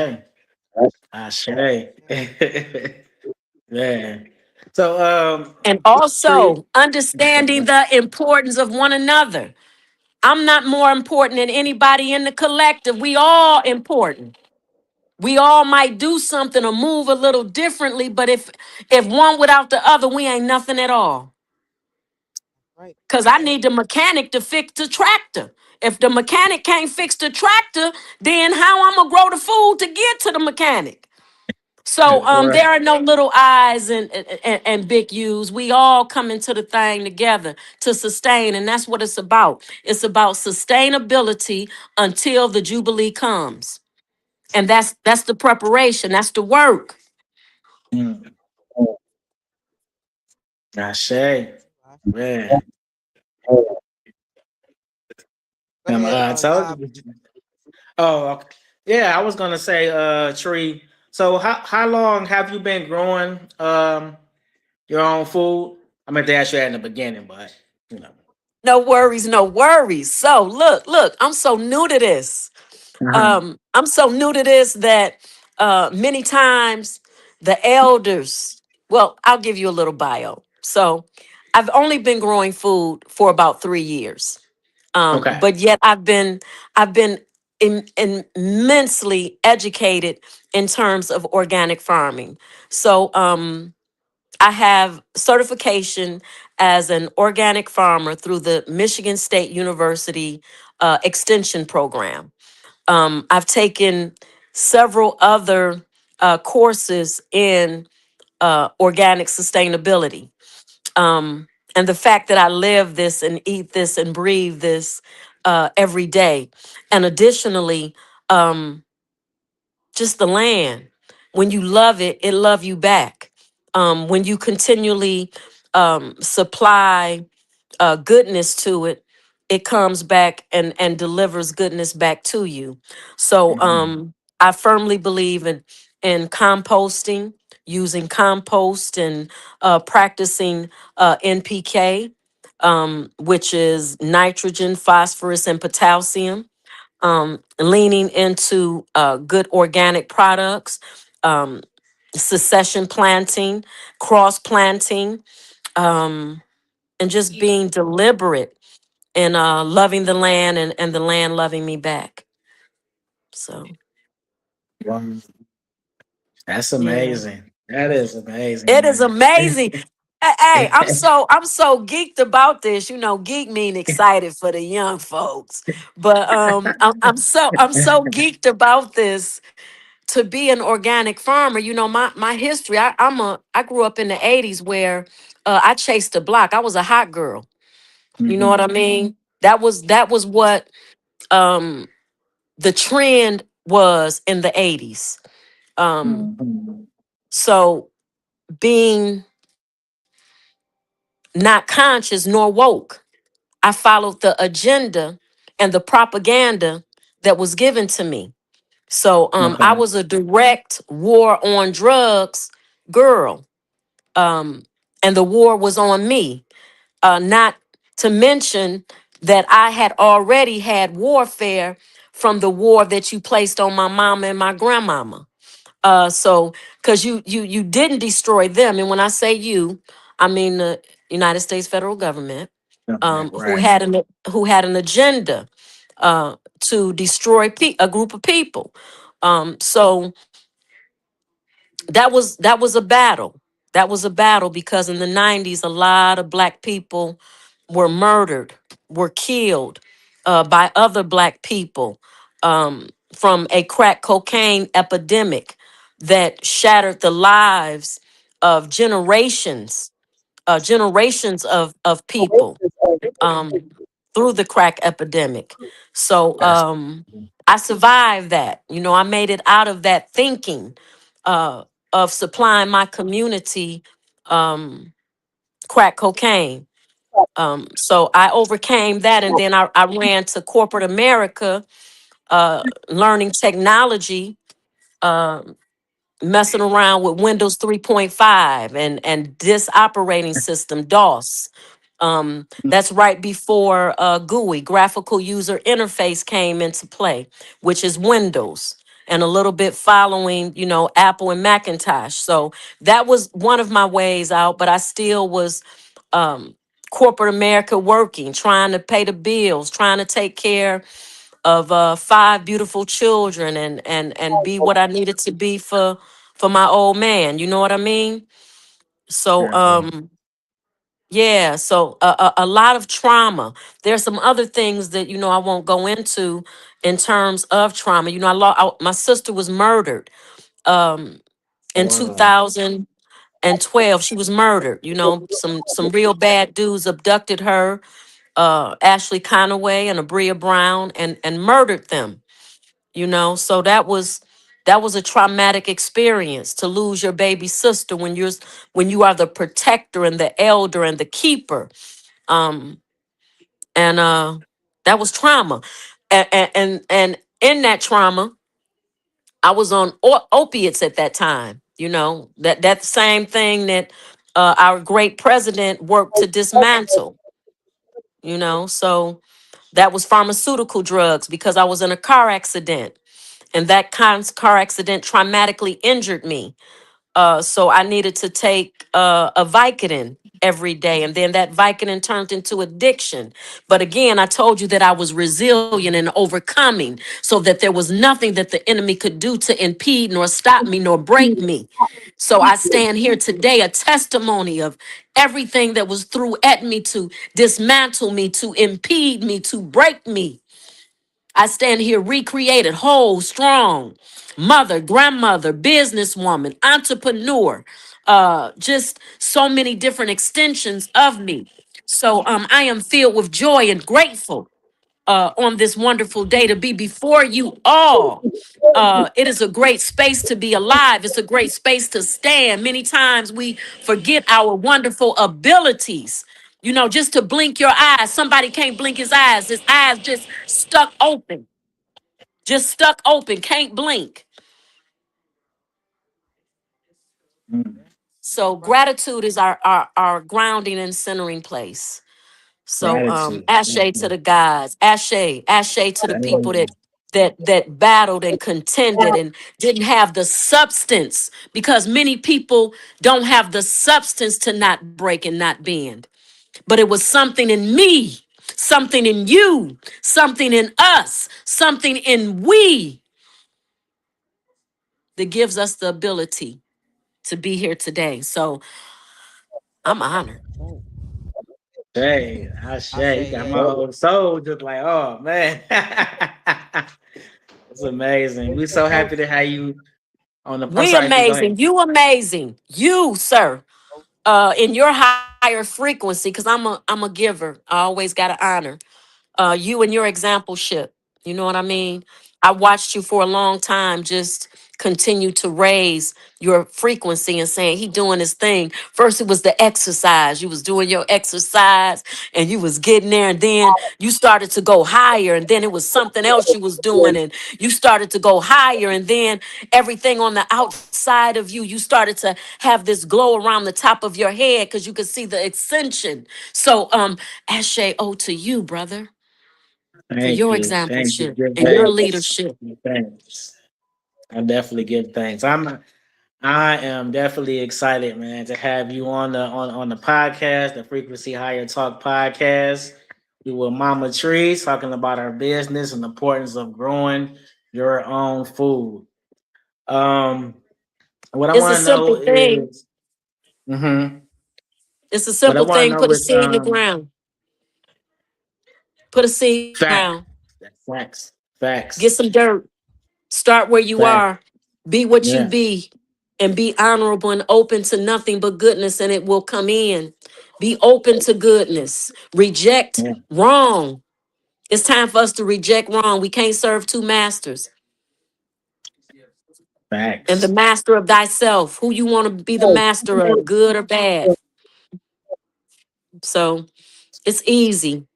Ashe. Yeah. Man. So And Tree. also understanding the importance of one another. I'm not more important than anybody in the collective. We all important. We all might do something or move a little differently, but if one without the other, we ain't nothing at all. Right. Cause I need the mechanic to fix the tractor. If the mechanic can't fix the tractor, then how I'm gonna grow the food to get to the mechanic? So Right. there are no little I's and big U's. We all come into the thing together to sustain, and that's what it's about. It's about sustainability until the Jubilee comes. And that's the preparation, that's the work. Mm. I say, man. Go ahead, I told Live. you. Oh, okay. Yeah, I was gonna say, Tree. So how long have you been growing your own food? I meant to ask you that in the beginning, but you know. No worries, no worries. So look, I'm so new to this. Uh-huh. I'm so new to this that many times the elders, well, I'll give you a little bio. So I've only been growing food for about 3 years. Okay. But yet I've been immensely educated in terms of organic farming. So I have certification as an organic farmer through the Michigan State University Extension Program. I've taken several other courses in organic sustainability. And the fact that I live this and eat this and breathe this every day. And additionally, um, just the land. When you love it, it love you back. When you continually supply goodness to it, it comes back and delivers goodness back to you. So Mhm. I firmly believe in composting, using compost and practicing NPK, which is nitrogen, phosphorus, and potassium. Leaning into good organic products, um, succession planting, cross planting, um, and just being deliberate and loving the land and the land loving me back. So Wow. That's yeah, amazing. That is amazing, it is man. amazing. Hey, I'm so geeked about this. You know, geek mean excited for the young folks, but I'm so geeked about this to be an organic farmer. You know, my history. I grew up in the '80s where I chased the block. I was a hot girl. You know what I Mhm. mean? That was what um the trend was in the '80s. Um, Mhm. so being not conscious nor woke, I followed the agenda and the propaganda that was given to me. So I Okay. was a direct war on drugs girl. Um, and the war was on me. Not to mention that I had already had warfare from the war that you placed on my mama and my grandmama. So because you didn't destroy them, and when I say you, I mean the United States federal government, Okay. who Right. had an agenda to destroy a group of people. So that was a battle. That was a battle because in the '90s, a lot of black people were murdered, were killed by other black people from a crack cocaine epidemic that shattered the lives of generations of people um, through the crack epidemic. So That's I survived that. You know, I made it out of that thinking of supplying my community um, crack cocaine. So I overcame that, and then I ran to corporate America, learning technology, uh, messing around with Windows 3.5 and this operating system, DOS. That's right before GUI, graphical user interface, came into play, which is Windows, and a little bit following, Apple and Macintosh. So that was one of my ways out, but I still was um, corporate America working, trying to pay the bills, trying to take care of five beautiful children and be what I needed to be for my old man. You know what I mean? So definitely. yeah, so a lot of trauma. There's some other things that I won't go into in terms of trauma. My sister was murdered. Um in Wow. 2012. She was murdered. You know, some real bad dudes abducted her, Ashley Conaway and Abria Brown, and murdered them. You know, so that was a traumatic experience to lose your baby sister when you are the protector and the elder and the keeper. Um, and that was trauma, and in that trauma, I was on opiates at that time. You know, that same thing that our great president worked to dismantle. You know, so that was pharmaceutical drugs because I was in a car accident, and that car accident traumatically injured me. So I needed to take a Vicodin every day. And then that Vicodin turned into addiction. But again, I told you that I was resilient and overcoming so that there was nothing that the enemy could do to impede nor stop me nor break me. So I stand here today, a testimony of everything that was threw at me to dismantle me, to impede me, to break me. I stand here recreated, whole, strong, mother, grandmother, businesswoman, entrepreneur, just so many different extensions of me. So I am filled with joy and grateful on this wonderful day to be before you all. It is a great space to be alive. It's a great space to stand. Many times we forget our wonderful abilities. You know, just to blink your eyes. Somebody can't blink his eyes. His eyes just stuck open, can't blink. Mm. So gratitude is our grounding and centering place. So Gratitude. ashe to the gods, ashe to the people that battled and contended and didn't have the substance, because many people don't have the substance to not break and not bend. But it was something in me, something in you, something in us, something in we that gives us the ability to be here today. So I'm honored. Oh, Hey, I I say you say, got my whole soul just like, oh man. It's amazing. We're so happy to have you on the. I'm We sorry, go ahead. amazing. You amazing. You, sir. In your higher frequency, because I'm a giver. I always gotta honor. You and your exampleship. You know what I mean? I watched you for a long time just continue to raise your frequency and saying he doing his thing. First it was the exercise. You was doing your exercise and you was getting there, and then you started to go higher, and then it was something else you was doing, and you started to go higher, and then everything on the outside of you, you started to have this glow around the top of your head because you could see the ascension. So Ashe, oh to you, brother, for Thank your you. Thank you. exampleship Give and your thanks. leadership. Thanks. I definitely give thanks. I am definitely excited, man, to have you on the podcast, the Frequency Higher Talk podcast. We were Mama Tree talking about our business and the importance of growing your own food. Um, what I It's a want to know simple thing. is, mhm. It's a What I simple want to thing. know Put a is, seed in the ground. Put a seed in the fact, ground. facts, facts, Get some dirt. Start where you facts. are. Be what you Yeah, be. And be honorable and open to nothing but goodness, and it will come in. Be open to goodness. Reject yeah, wrong. It's time for us to reject wrong. We can't serve two masters. And the facts. master of thyself, who you want to be the master of, good or bad. So it's easy.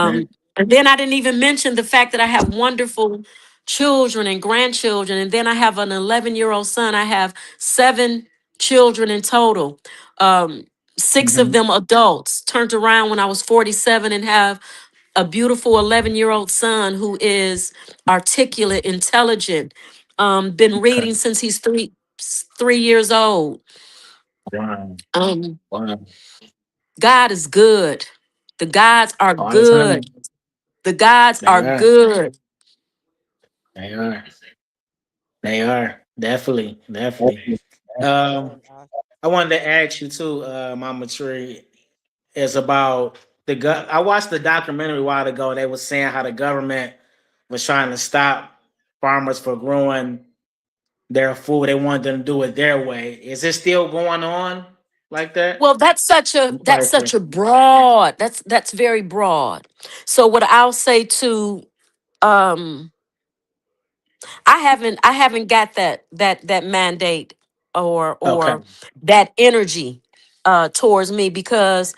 Man. And then I didn't even mention the fact that I have wonderful children and grandchildren. And then I have an 11-year-old son. I have 7 children in total. Um, 6 of Mhm. them adults. Turned around when I was 47 and have a beautiful 11-year-old son who is articulate, intelligent. Been Okay. reading since he's 3 years old. Wow. Um, Wow. God is good. The gods are All the good. time. The gods They are are. good. They are. They are. Definitely. Definitely. Um, I wanted to ask you too, Mama Tree, is about I watched the documentary a while ago. They were saying how the government was trying to stop farmers for growing their food. They wanted them to do it their way. Is it still going on like that? Well, I'm quite sure. that's very broad. So what I'll say to um I haven't got that mandate Okay. or that energy towards me, because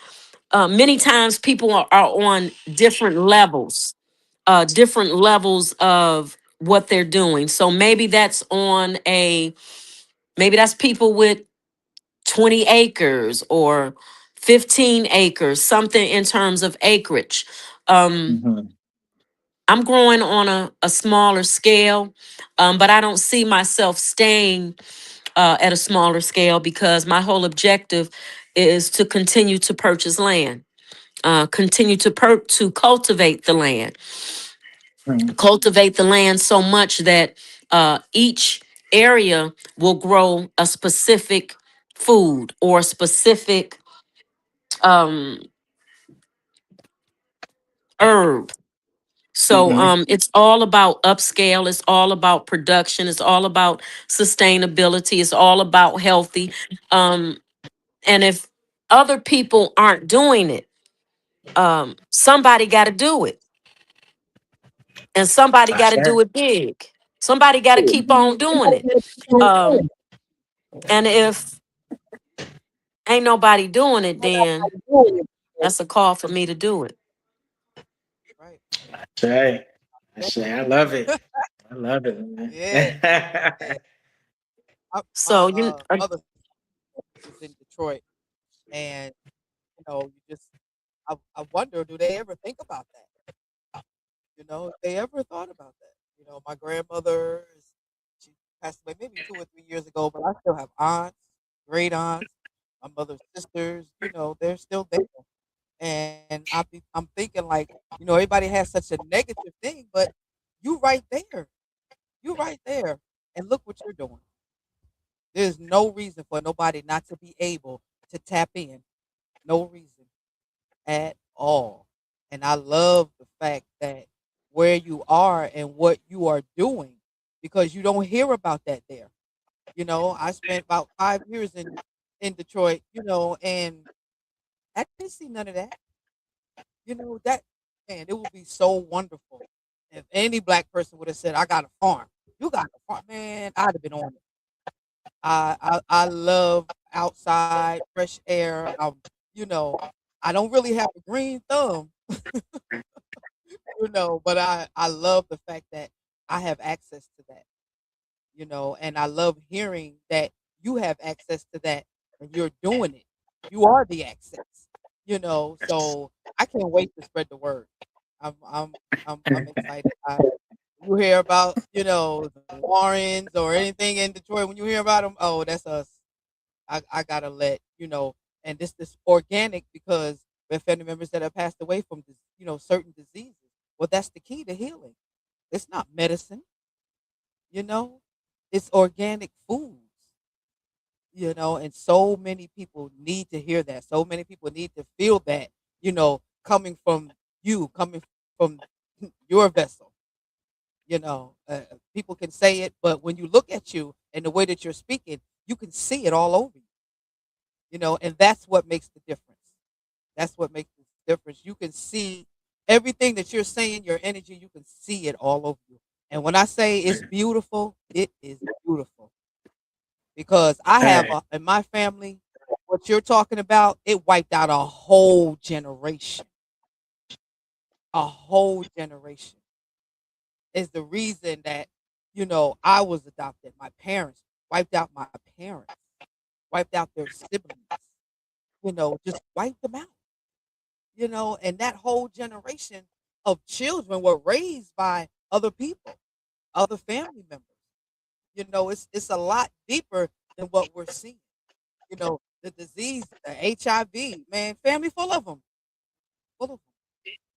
many times people are on different levels of what they're doing. So maybe that's people with 20 acres or 15 acres, something in terms of acreage. Um, Mhm. I'm growing on a smaller scale, but I don't see myself staying at a smaller scale, because my whole objective is to continue to purchase land, continue to Mhm. cultivate the land so much that each area will grow a specific food or a specific um, herb. So Mhm. it's all about upscale. It's all about production. It's all about sustainability. It's all about healthy. Um, and if other people aren't doing it, somebody got to do it, and somebody got That's to right. do it big. Somebody got to keep on doing it. Um, and if ain't nobody doing it, then that's a call for me to do it. Right. That's right. That's right. I love it. I love it, man. Yeah. Yeah. My So mother is in Detroit, and you just I wonder, do they ever think about that? If they ever thought about that. My grandmother, she passed away maybe 2 or 3 years ago, but I still have aunts, great aunts, my mother's sisters. They're still there, and I'm thinking like, everybody has such a negative thing, but you right there, you right there, and look what you're doing. There's no reason for nobody not to be able to tap in. No reason at all. And I love the fact that where you are and what you are doing, because you don't hear about that there. I spent about 5 years in Detroit, and I didn't see none of that. That man, it would be so wonderful if any black person would have said, "I got a farm." You got a farm, man. I'd have been on it. I love outside fresh air. You know, I don't really have a green thumb, but I love the fact that I have access to that, and I love hearing that you have access to that and you're doing it. You are the access. So I can't wait to spread the word. I'm I'm I'm excited. You hear about, the Warrens or anything in Detroit, when you hear about them, oh, that's us. I gotta let and this organic, because we have family members that have passed away from certain diseases. Well, that's the key to healing. It's not medicine, you know, it's organic foods, and so many people need to hear that. So many people need to feel that, coming from coming from your vessel. People can say it, but when you look at you and the way that you're speaking, you can see it all over you. And that's what makes the difference. That's what makes the difference. You can see everything that you're saying, your energy, you can see it all over you. And when I say it's beautiful, it is beautiful, because I have Hey. in my family, what you're talking about, it wiped out a whole generation. A whole generation is the reason that, I was adopted. My parents wiped out my parents, wiped out their siblings, just wiped them out. And that whole generation of children were raised by other people, other family members. It's a lot deeper than what we're seeing. The disease, the HIV, man, family full of them,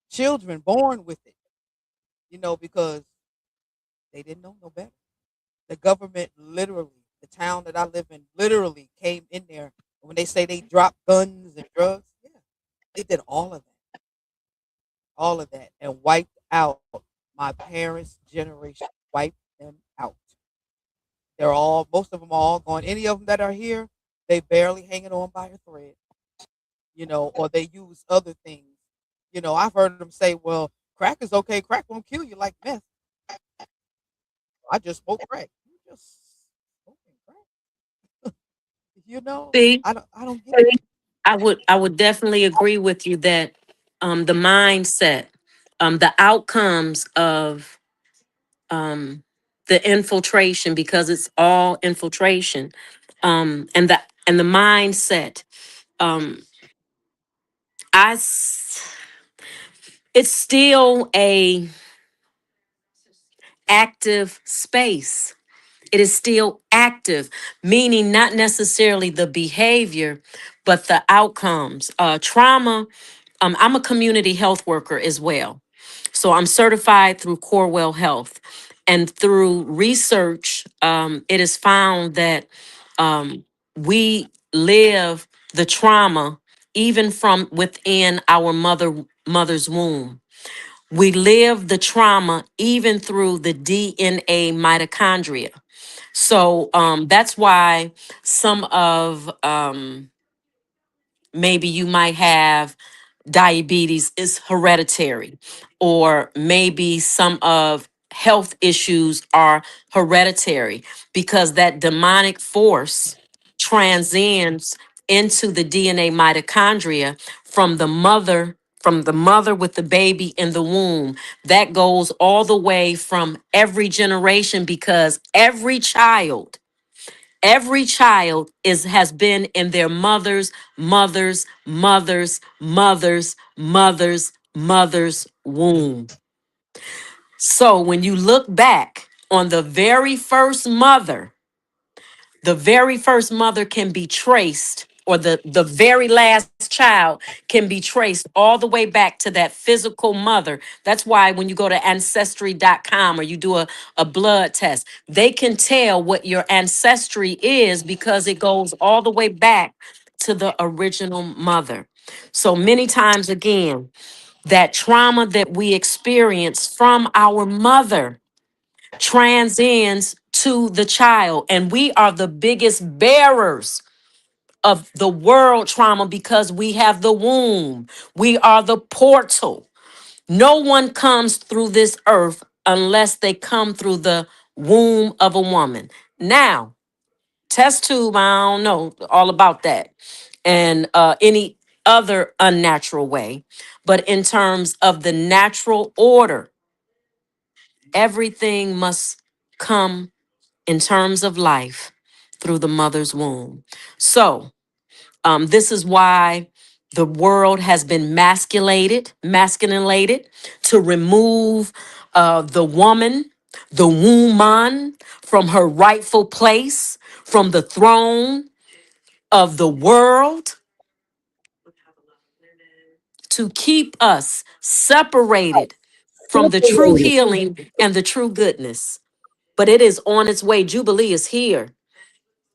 children born with it. Because they didn't know no better. The government literally, the town that I live in, literally came in there. When they say they dropped guns and drugs, yeah, they did all of that, and wiped out my parents' generation, wiped them out. Most of them are all gone. Any of them that are here, they barely hanging on by a thread, or they use other things. I've heard them say, well, crack is okay. Crack won't kill you like meth. I just smoke crack. You just smoking crack. See, I don't get it. I would definitely agree with you that the mindset, the outcomes of um the infiltration, because it's all infiltration, and the mindset, um I s- it's still a active space. It is still active, meaning not necessarily the behavior, but the outcomes. Trauma, I'm a community health worker as well. So I'm certified through Corewell Health. And through research, it is found that we live the trauma even from within our mother's womb. We live the trauma even through the DNA mitochondria. So that's why some of maybe you might have diabetes is hereditary, or maybe some of health issues are hereditary because that demonic force transcends into the DNA mitochondria from the mother with the baby in the womb. That goes all the way from every generation, because every child has been in their mother's womb. So when you look back on the very first mother can be traced, or the very last child can be traced all the way back to that physical mother. That's why when you go to ancestry.com or you do a blood test, they can tell what your ancestry is because it goes all the way back to the original mother. So many times again, that trauma that we experience from our mother transcends to the child. And we are the biggest bearers of the world trauma because we have the womb. We are the portal. No one comes through this earth unless they come through the womb of a woman. Now, test tube, I don't know all about that. And any other unnatural way. But in terms of the natural order, everything must come in terms of life through the mother's womb. So, this is why the world has been masculinated to remove the woman, the woman, from her rightful place, from the throne of the world, to keep us separated from the true healing and the true goodness. But it is on its way. Jubilee is here.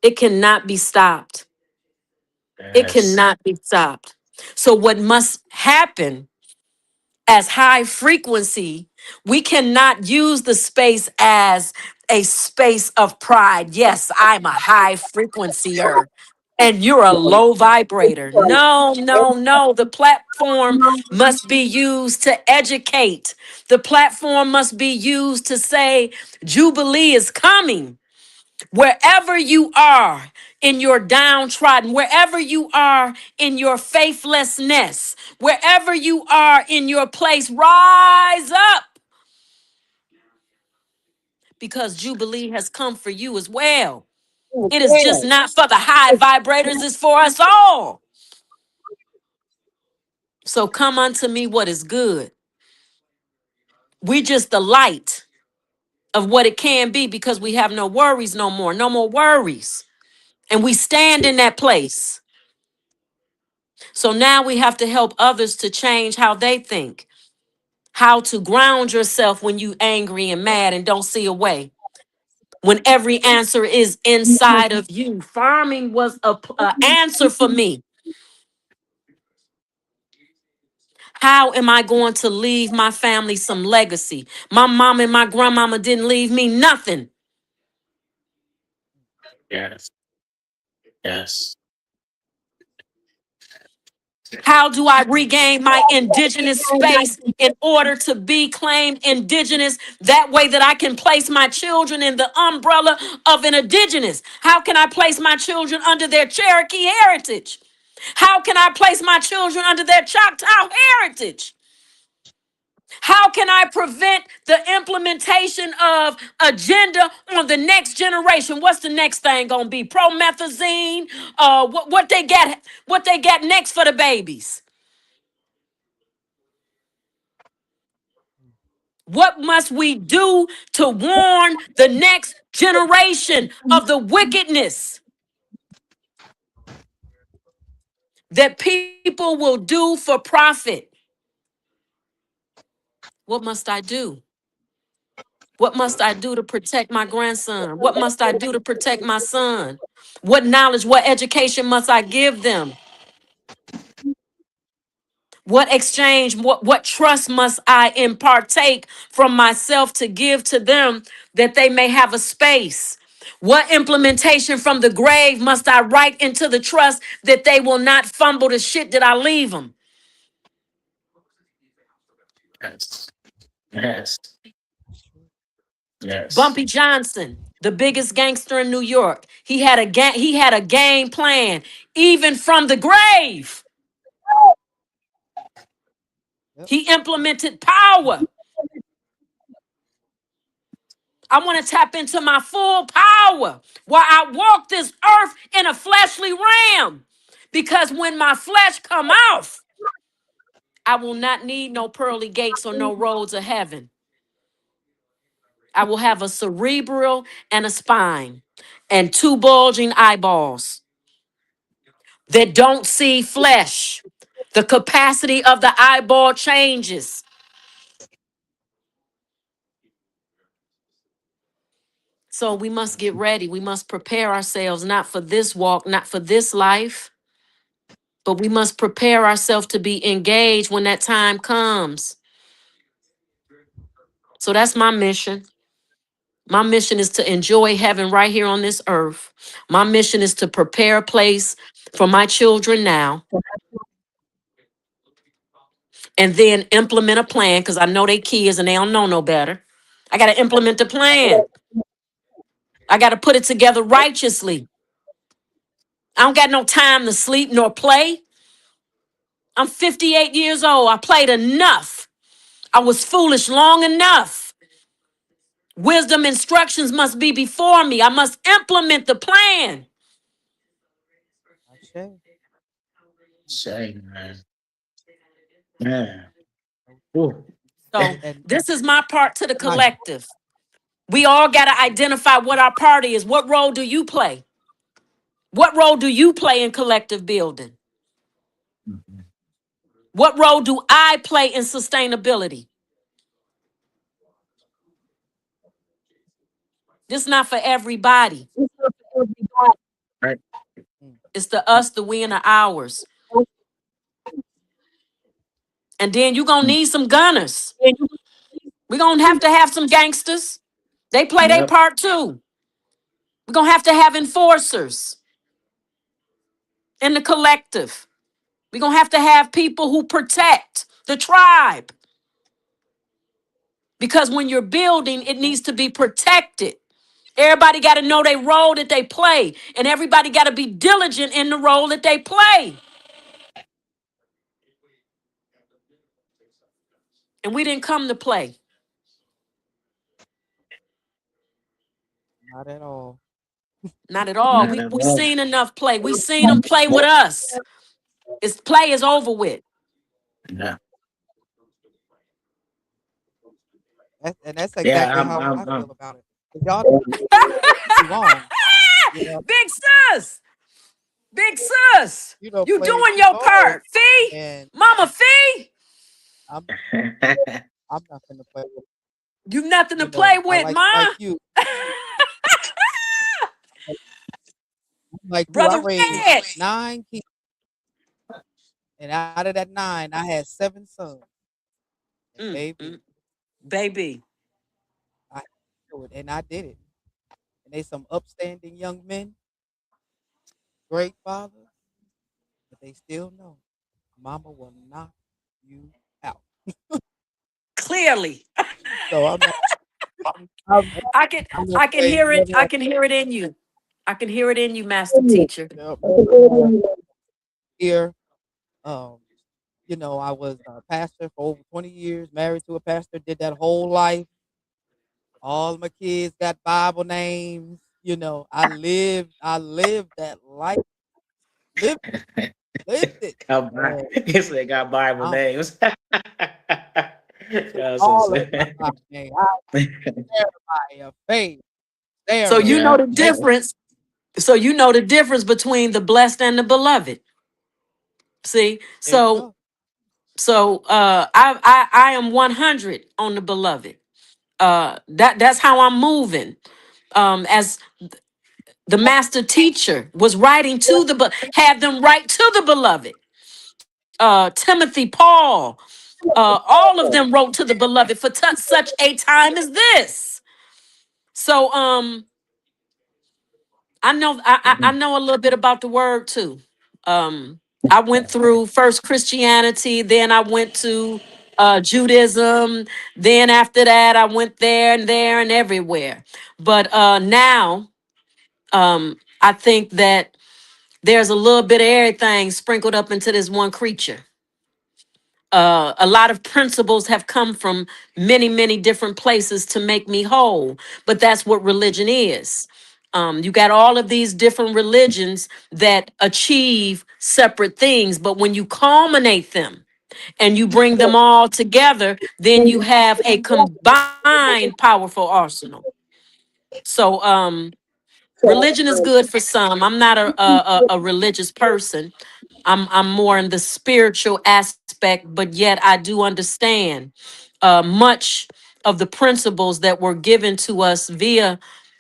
It cannot be stopped. It Yes. cannot be stopped. So, what must happen as high frequency, we cannot use the space as a space of pride. Yes, I'm a high frequencier and you're a low vibrator. No, no, no. The platform must be used to educate. The platform must be used to say, Jubilee is coming. Wherever you are in your downtrodden, wherever you are in your faithlessness, wherever you are in your place, rise up, because Jubilee has come for you as well. It is just not for the high vibrators, it's for us all. So come unto me what is good. We just the light of what it can be, because we have no worries no more, no more worries. And we stand in that place. So now we have to help others to change how they think, how to ground yourself when you angry and mad and don't see a way. When every answer is inside of you. Farming was a answer for me. How am I going to leave my family some legacy? My mom and my grandmama didn't leave me nothing. Yes. Yes. How do I regain my indigenous space in order to be claimed indigenous? That way that I can place my children in the umbrella of an indigenous. How can I place my children under their Cherokee heritage? How can I place my children under their Choctaw heritage? How can I prevent the implementation of agenda on the next generation? What's the next thing gonna be? Promethazine? What they got? What they got next for the babies? What must we do to warn the next generation of the wickedness that people will do for profit? What must I do? What must I do to protect my grandson? What must I do to protect my son? What knowledge, what education must I give them? What exchange, what trust must I impartake from myself to give to them that they may have a space? What implementation from the grave must I write into the trust that they will not fumble the shit that I leave them? Yes. Yes. Yes. Bumpy Johnson, the biggest gangster in New York, he had a game plan, even from the grave. Yep. He implemented power. I want to tap into my full power while I walk this earth in a fleshly realm. Because when my flesh come off, I will not need no pearly gates or no roads of heaven. I will have a cerebral and a spine and two bulging eyeballs that don't see flesh. The capacity of the eyeball changes. So we must get ready. We must prepare ourselves, not for this walk, not for this life, but we must prepare ourselves to be engaged when that time comes. So that's my mission. My mission is to enjoy heaven right here on this earth. My mission is to prepare a place for my children now and then implement a plan because I know they kids and they don't know no better. I got to implement the plan. I got to put it together righteously. I don't got no time to sleep nor play. I'm 58 years old. I played enough. I was foolish long enough. Wisdom instructions must be before me. I must implement the plan. Ashe. Say, man. Man. Ooh. So And this is my part to the Right. collective. We all got to identify what our part is. What role do you play? What role do you play in collective building? What role do I play in sustainability? This is not for everybody. Right. It's the us, the we, and the ours. And then you're going to need some gunners. We're going to have some gangsters. They play their Yep. part too. We're going to have enforcers in the collective. We're going to have people who protect the tribe. Because when you're building, it needs to be protected. Everybody got to know their role that they play. And everybody got to be diligent in the role that they play. And we didn't come to play. Not at all. Not at all. Not at We all. seen enough play. We seen them play with us. It's play is over with. Yeah. That's exactly Yeah, how I I'm feel about it. 'Cause y'all too long. You know, Big sis. Big sis. you know, You play doing too your hard, part. Fee. and Mama Fee. I'm not gonna play with. You nothing to You play know, I with, like Ma. you. Like you, I Brother raised Red. 9 kids, and out of that 9, I had 7 sons. And baby, Baby. I do it, and I did it. And they some upstanding young men. great fathers, but they still know mama will knock you out. Clearly. So I'm not, I can I'm gonna I can say hear it. I never. can hear it in you. I can hear it in you, master teacher. Here, um, I was a pastor for over 20 years, married to a pastor, did that whole life. All my kids got Bible names. I lived that life, lived lived it. And Yes, they got Bible I names. took That's all what's of my Bible names. Jeremiah, Faith, So you Sarah, know yeah. the Abraham. difference. So you know the difference between the blessed and the beloved. See? There you So go. I am 100 on the beloved. That's how I'm moving. As the master teacher was writing to had them write to the beloved. Timothy, Paul, all of them wrote to the beloved for such a time as this. So I know a little bit about the word too. Um, I went through first Christianity, then I went to Judaism, then after that I went there and everywhere. But now I think that there's a little bit of everything sprinkled up into this one creature. A lot of principles have come from many different places to make me whole, but that's what religion is. You got all of these different religions that achieve separate things, but when you culminate them and you bring them all together, then you have a combined powerful arsenal. So religion is good for some. I'm not a religious person. I'm more in the spiritual aspect, but yet I do understand much of the principles that were given to us via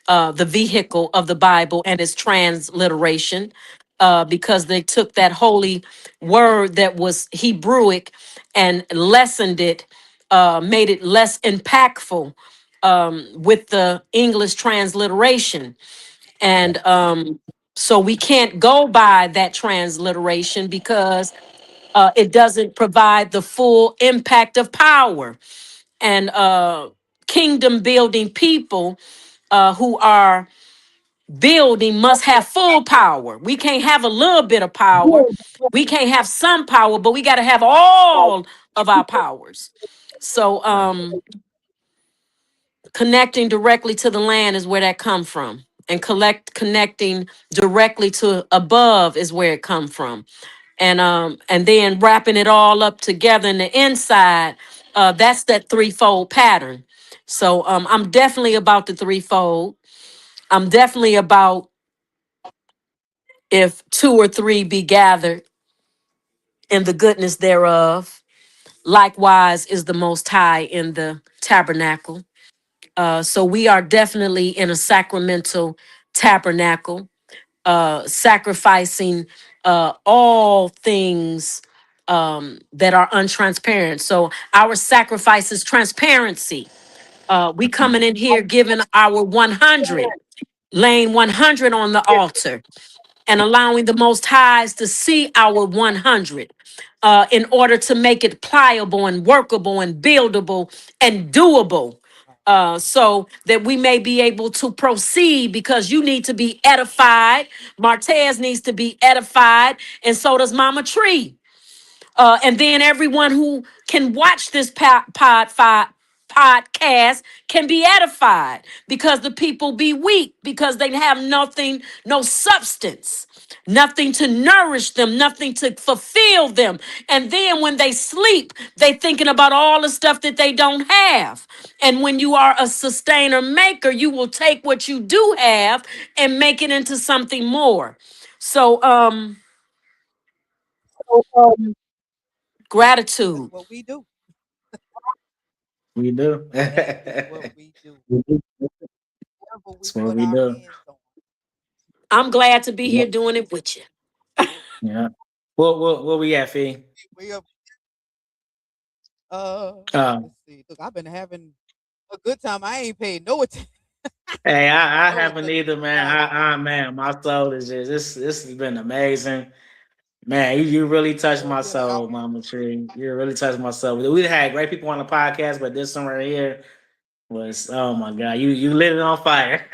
the vehicle of the Bible and its transliteration, because they took that holy word that was Hebrewic and lessened it, made it less impactful with the English transliteration. And so we can't go by that transliteration because it doesn't provide the full impact of power. And kingdom building people who are building must have full power. We can't have a little bit of power. We can't have some power, but we got to have all of our powers. So connecting directly to the land is where that come from, and connecting directly to above is where it come from, and then wrapping it all up together in the inside. That's that threefold pattern. So I'm definitely about the threefold. I'm definitely about, if two or three be gathered in the goodness thereof, likewise is the most high in the tabernacle. So we are definitely in a sacramental tabernacle, sacrificing all things that are untransparent. So our sacrifice is transparency. We coming in here giving our 100, laying 100 on the altar, and allowing the Most Highs to see our 100 in order to make it pliable and workable and buildable and doable. So that we may be able to proceed, because you need to be edified. Martez needs to be edified, and so does Mama Tree. And then everyone who can watch this podcast can be edified, because the people be weak because they have nothing, no substance, nothing to nourish them, nothing to fulfill them. And then when they sleep, they thinking about all the stuff that they don't have. And when you are a sustainer maker, you will take what you do have and make it into something more. So That's gratitude. what we do. We do. That is what That's we do. Whatever we what put we our do. hands on. I'm glad to be Yeah. here doing it with you. Yeah. What we at, Fee? We are, Uh, let's see. Look, I've been having a good time. I ain't paid no attention. Hey, I That was haven't the either, man. Man, my soul is just this has been amazing. Man, you really touched my good. soul, Mama Tree. You really touched my soul. We had great people on the podcast, but this one right here was, oh my God, you lit it on fire.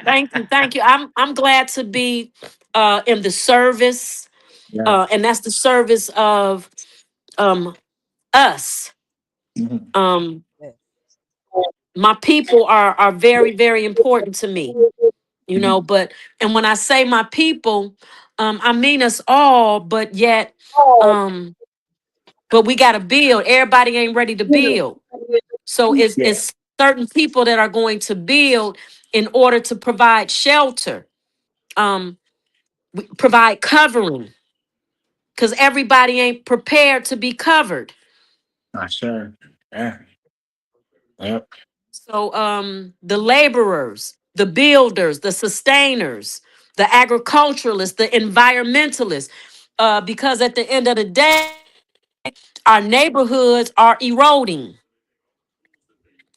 Thank you, thank you. I'm glad to be in the service, Yeah. and that's the service of um us. Mhm. Um, Yes. my people are very, very important to me, you know. But and when I say my people, I mean us all, but yet, um, but we gotta build. Everybody ain't ready to build. So Yeah. it's certain people that are going to build in order to provide shelter, um, provide covering, because everybody ain't prepared to be covered. Not sure. Yeah. Yep. So the laborers, the builders, the sustainers, the agriculturalists, the environmentalists, because at the end of the day, our neighborhoods are eroding.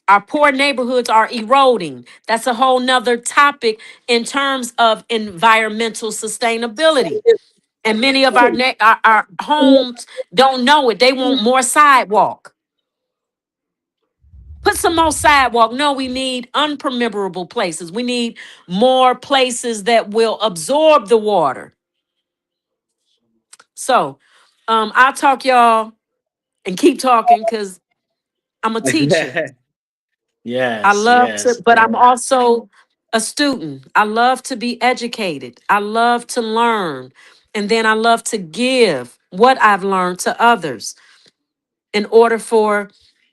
Our poor neighborhoods are eroding. That's a whole nother topic in terms of environmental sustainability. And many of our homes don't know it. They want more sidewalk. Put some more sidewalk. No, we need unpermeable places. We need more places that will absorb the water. So I'll talk y'all and keep talking because I'm a teacher. I Yes, love to, yes. but I'm also a student. I love to be educated. I love to learn. And then I love to give what I've learned to others in order for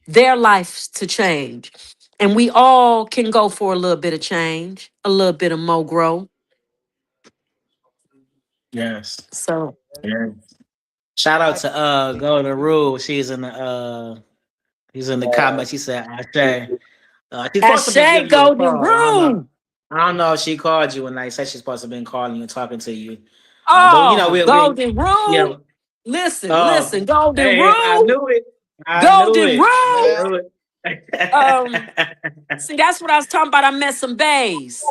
their lives to change. And we all can go for a little bit of change, a little bit of more growth. Yes. So Yeah. Shout out I to think Golden you Rule. He's in the comments. She said, Ashe. She's supposed to be Ashe giving you a Golden call. I don't know. Rule. I don't know if she called you and like said she's supposed to have been calling you and talking to you. But you know, Oh, we Golden you Rule. know, Listen, oh listen, Golden hey, I Rule. knew it. I knew Golden it. I Rule. yeah, knew Um, it. see, that's what I was talking about. I met some bays.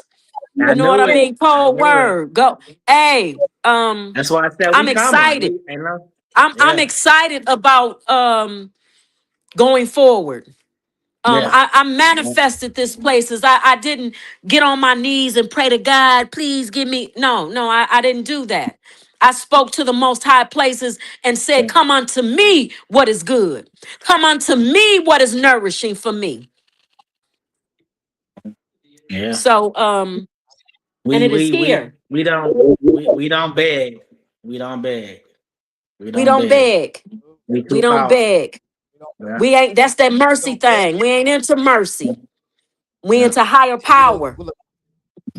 I You know what knew I it. mean? I Cold knew it. word. Go. Hey, That's why I said I'm we coming. excited. You know? I'm Yeah. excited about going forward. Yeah. I manifested this place as I didn't get on my knees and pray to God, please give me. No, I didn't do that. I spoke to the most high places and said, come unto me what is good. Come unto me what is nourishing for me. Yeah. So and We it is we we here. we don't we don't beg. We don't beg. We We don't don't beg. beg. We We too don't powerful. beg. we don't Yeah. We ain't that's that we mercy don't beg. thing. We ain't into mercy. We Yeah. into higher power. We look,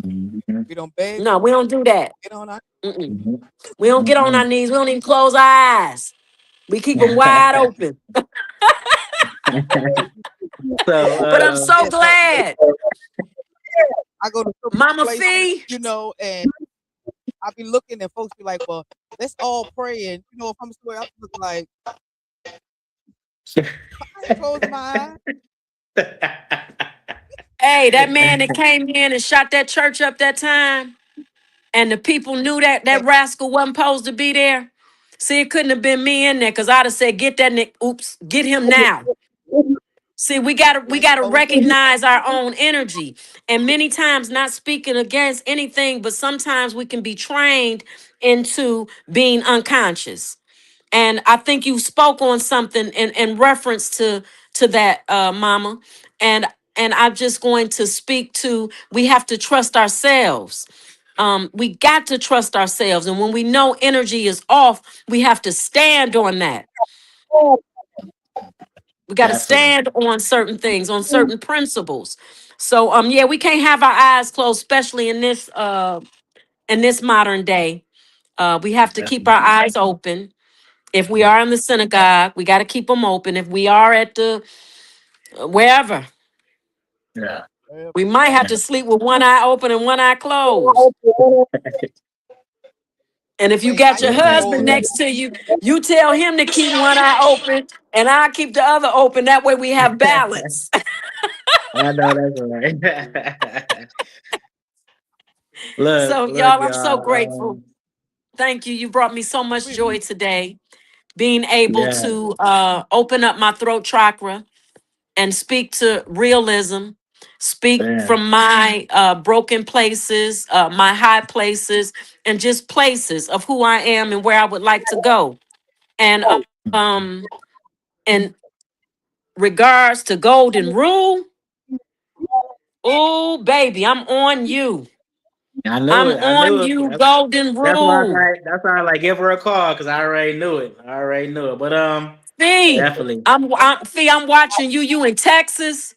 Mhm. we don't beg. No, we don't do that. Get on our Mm-mm. Mhm. We don't get on our Mhm. knees. We don't even close our eyes. We keep them wide open. knees. So But I'm so Yeah, so glad. I go to so many Mama places, Fee. and I be looking, and folks be like, "Well, let's all pray." And if I'm swear, I look like I ain't closing my eyes. Hey, that man that came in and shot that church up that time, and the people knew that Yeah, that rascal wasn't supposed to be there. See, it couldn't have been me in there because I'd have said, get that Nick. Oops, get him now. See, we we ain't gotta supposed to. recognize our own energy. And many times, not speaking against anything, but sometimes we can be trained into being unconscious. And I think you spoke on something in reference to that, Mama. And I'm just going to speak to we have to trust ourselves. We got to trust ourselves, and when we know energy is off, we have to stand on that. We got to Definitely. stand on certain things, on certain principles. So yeah, we can't have our eyes closed, especially in this modern day. We have to keep Definitely. our eyes open. If we are in the synagogue, we got to keep them open. If we are at the wherever, Yeah. we might have Yeah. to sleep with one eye open and one eye closed. And if you Wait, I got your used to Yes, go. husband yes. next to you, you tell him to keep one eye open and I keep the other open. That way we have balance. I know that's right. So, Look, y'all, I'm so y'all. grateful. Thank you. You brought me so much We, joy today. Being able Yeah, to open up my throat chakra and speak to realism, speak yeah. from my broken places, my high places, and just places of who I am and where I would like to go. And in regards to golden rule, oh baby, I'm on you. I knew I'm it. I on knew it. you, golden That's why I was rule. like, that's why I was like, give her a call because I already knew it. I already knew it. But Fee, definitely. I'm watching you. You in Texas.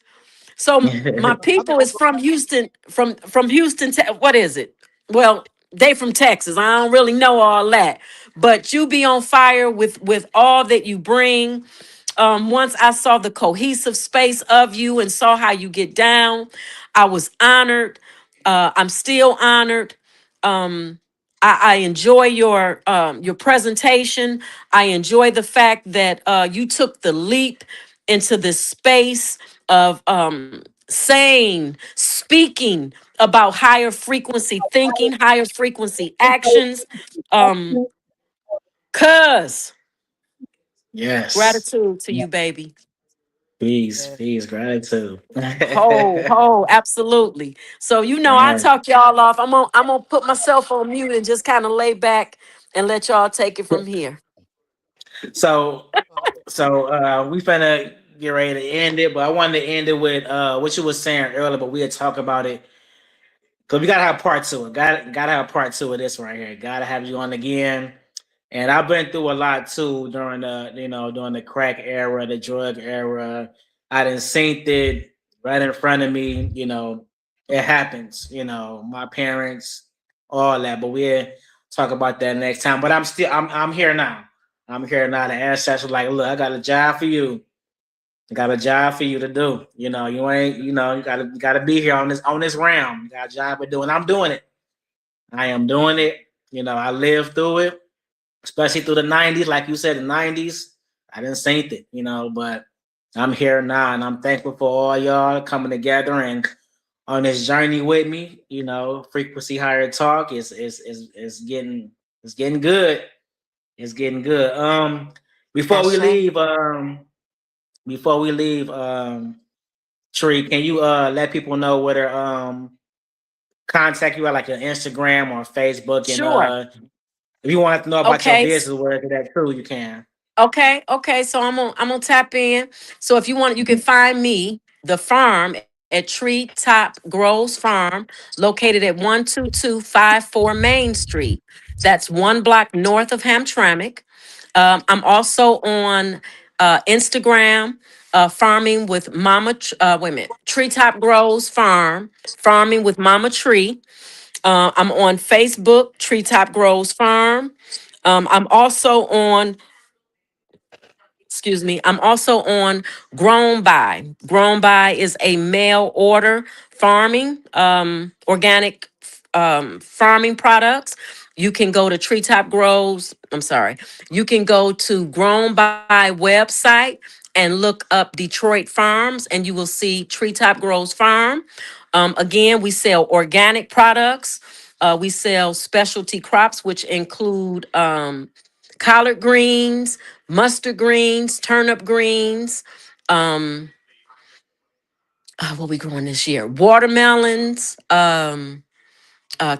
So my I'm people in is from Houston, from Houston. What is it? Well, they from Texas. I don't really know all that, but you be on fire with all that you bring. Once I saw the cohesive space of you and saw how you get down, I was honored. I'm still honored. Um, I enjoy your presentation. I enjoy the fact that you took the leap into this space of saying, speaking about higher frequency thinking, higher frequency actions. Um, cuz Yes. gratitude to you, baby. Peace, yes. peace, gratitude. Absolutely. So I Man. talk y'all off. I'm gonna put myself on mute and just kind of lay back and let y'all take it from here. So Uh, we finna get ready to end it, but I wanted to end it with what you was saying earlier, but we had talked about it. Cause we gotta have part two. Gotta have part two of this right here. Gotta have you on again. And I've been through a lot too during during the crack era, the drug era. I didn't seen it right in front of me. It happens. My parents, all that. But we'll talk about that next time. But I'm here now. I'm here now. The ancestors like, look, I got a job for you. I got a job for you to do. You ain't, you gotta be here on this realm. You got a job to do, and I'm doing it. I am doing it. I lived through it, especially through the 90s. Like you said, the 90s. I didn't saint it, but I'm here now and I'm thankful for all y'all coming together and on this journey with me. Frequency higher talk is getting good. It's getting good. Before we Ashe. leave, Tree, can you let people know where to contact you at, like your Instagram or Facebook, and Sure. if you want to know about your Okay. business, where that too, you can. Okay. So I'm gonna tap in. So if you want, you can find me, the farm, at Treetop Groves Farm, located at 12254 Main Street. That's 1 block north of Hamtramck. I'm also on Instagram, farming with wait a minute, Treetop Groves Farm, farming with Mama Tree. I'm on Facebook, Treetop Groves Farm. I'm also on, excuse me, I'm also on Grown By. Grown By is a mail order farming, organic farming products. You can go to Treetop Grows, I'm sorry, you can go to Grown By website and look up Detroit Farms and you will see Treetop Grows Farm. Again, we sell organic products. We sell specialty crops, which include collard greens, mustard greens, turnip greens. Um, what we growing this year? Watermelons,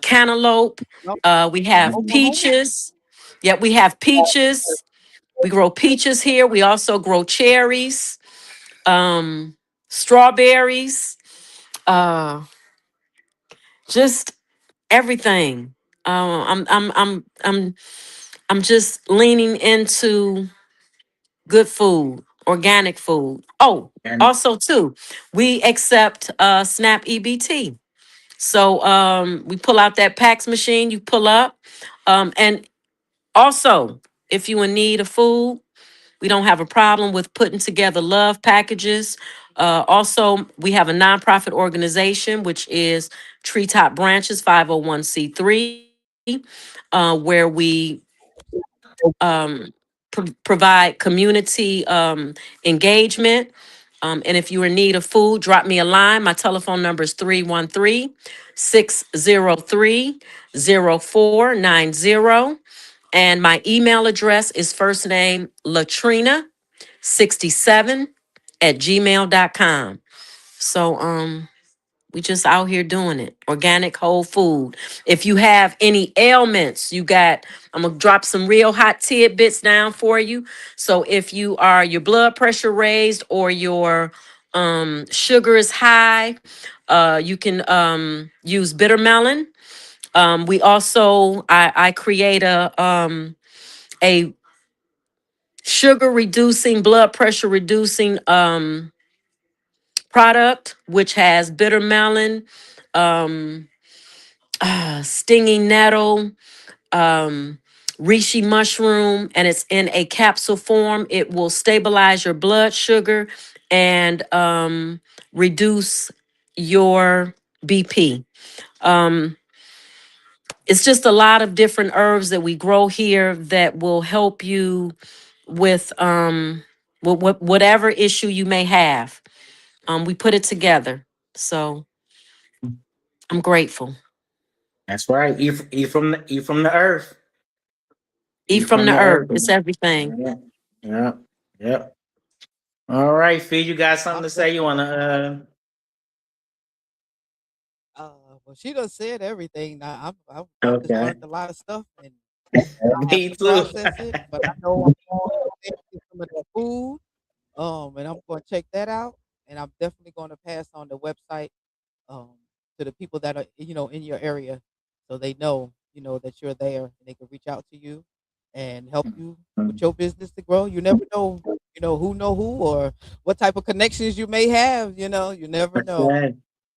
cantaloupe. Y'all We from have Oklahoma? peaches. Yep, we have peaches. We grow peaches here. We also grow cherries, um, strawberries, uh, just everything. I'm just leaning into good food, organic food. Oh, And also too, we accept SNAP EBT. So we pull out that PAX machine, you pull up. And also, if you in need of food, we don't have a problem with putting together love packages. Also, we have a nonprofit organization, which is Treetop Branches 501c3. where we provide community engagement. And if you're in need of food, drop me a line. My telephone number is 313-603-0490. And my email address is first name latrina67@gmail.com. So we just out here doing it. Organic whole food. If you have any ailments, I'm gonna drop some real hot tidbits down for you. So if your blood pressure raised or your sugar is high, you can use bitter melon. We also I create a sugar reducing, blood pressure reducing product, which has bitter melon, stinging nettle, reishi mushroom, and it's in a capsule form. It will stabilize your blood sugar and reduce your BP. It's just a lot of different herbs that we grow here that will help you with whatever issue you may have. We put it together. So I'm grateful. That's right. Eat from the earth. Eat Eat from from the the earth. earth. It's everything. Yeah. Yeah. Yeah. All right, Fee, you got something I'm to say? You wanna well, she done said everything. Now I just okay. learned a lot of stuff, and I have Me to too. process it. But I know I'm going to get some of that food. And I'm going to check that out, and I'm definitely going to pass on the website um to the people that are in your area, so they know that you're there and they can reach out to you and help you with your business to grow. You never know who or what type of connections you may have. You never know. Okay.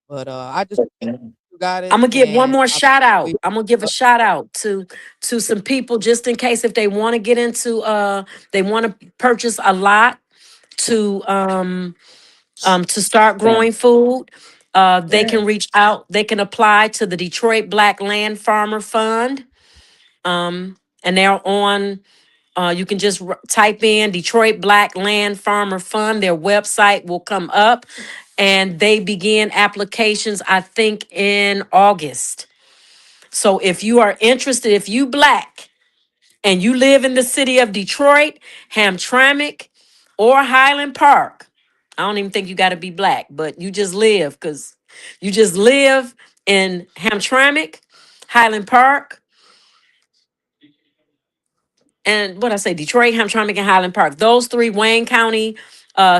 But I just you got it, I'm gonna give one and more I'm shout out. we I'm gonna give a shout out to some people just in case if they want to get into they want to purchase a lot to start Yeah. growing food. They Yeah. can reach out. They can apply to the Detroit Black Land Farmer Fund. And they're on. You can just type in Detroit Black Land Farmer Fund. Their website will come up, and they begin applications, I think, in August. So if you are interested, if you Black and you live in the city of Detroit, Hamtramck, or Highland Park, I don't even think you got to be Black, but you just live because you just live in Hamtramck, Highland Park, and what I say, Detroit, Hamtramck, and Highland Park. Those three Wayne County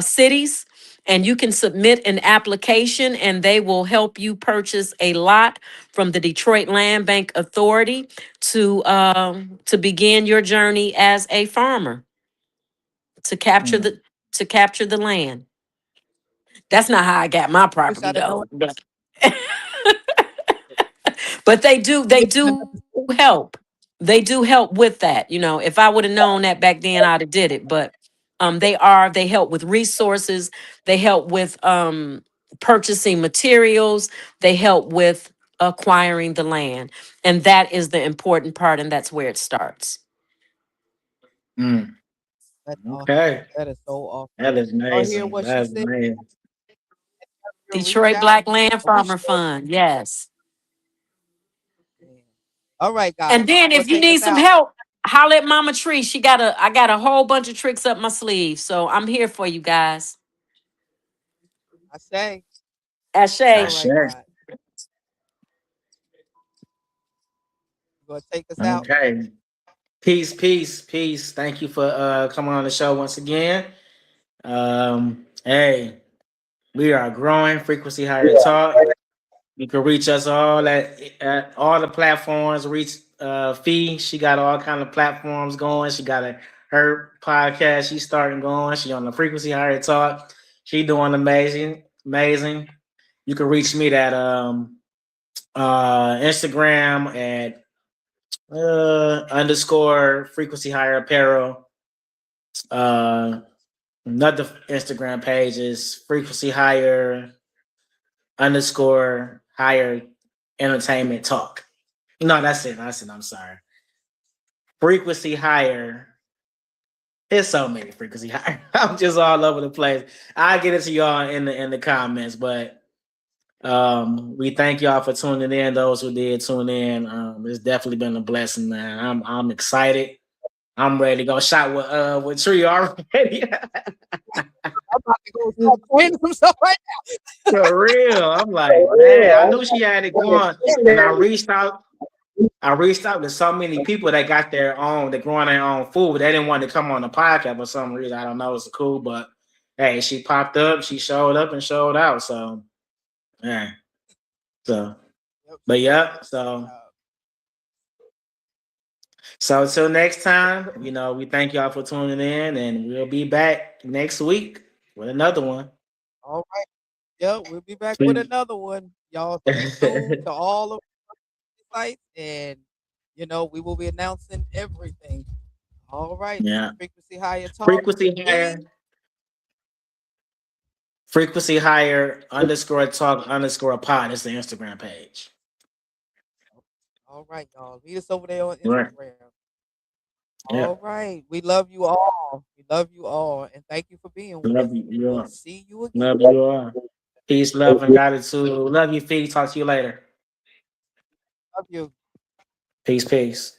cities, and you can submit an application, and they will help you purchase a lot from the Detroit Land Bank Authority to begin your journey as a farmer to capture Mm. the land. That's not how I got my wish property I'd have known. though. But they do help. They do help with that. If I would have known that back then, I'd have did it. But they help with resources. They help with purchasing materials. They help with acquiring the land. And that is the important part, and that's where it starts. Mm. That's awesome. Okay. That is so awesome. That is Y'all hear amazing. what she That is said? amazing. Reach Detroit out. Black Land I wish. Farmer Fund. Yes. Yeah. All right, guys. And then Gonna if you take need us some out. help, holler at Mama Tree. I got a whole bunch of tricks up my sleeve. So I'm here for you guys. I say. I All Ashay. right, sure. guys. Gonna take us out. Okay. Peace, peace, peace. Thank you for coming on the show once again. Hey, we are growing Frequency Higher Talk. You can reach us all at all the platforms. Reach Fee. She got all kind of platforms going. She got her podcast. She's starting going. She on the Frequency Higher Talk. She doing amazing, amazing. You can reach me at Instagram at underscore Frequency Higher Apparel. Another Instagram page is Frequency Higher underscore Higher Entertainment Talk. No, that's it. I'm sorry. Frequency Higher. There's so many Frequency Higher. I'm just all over the place. I'll get it to y'all in the comments, but we thank y'all for tuning in. Those who did tune in, it's definitely been a blessing, man. I'm excited. I'm ready to go shot with Tree already. I'm about to go start playing some stuff right For real. I'm like, man, I knew she had it going. And I reached out to so many people that got their own, they're growing their own food. They didn't want to come on the podcast for some reason. I don't know. It's cool, but hey, she popped up, she showed up and showed out. So, yeah. So, but yeah, so till next time, we thank y'all for tuning in, and we'll be back next week with another one. All right. Yeah, we'll be back with another one. Y'all stay tuned to all of the sites, and we will be announcing everything. All right. Yeah. Frequency Higher Talk. Frequency Higher _talk_pod is the Instagram page. All right, y'all. Meet us over there on Right. Instagram. Yeah. All right. We love you all. We love you all. And thank you for being with us. We'll see you again. Love you all. Peace, love, and gratitude. Love you, Fee. Talk to you later. Love you. Peace, peace.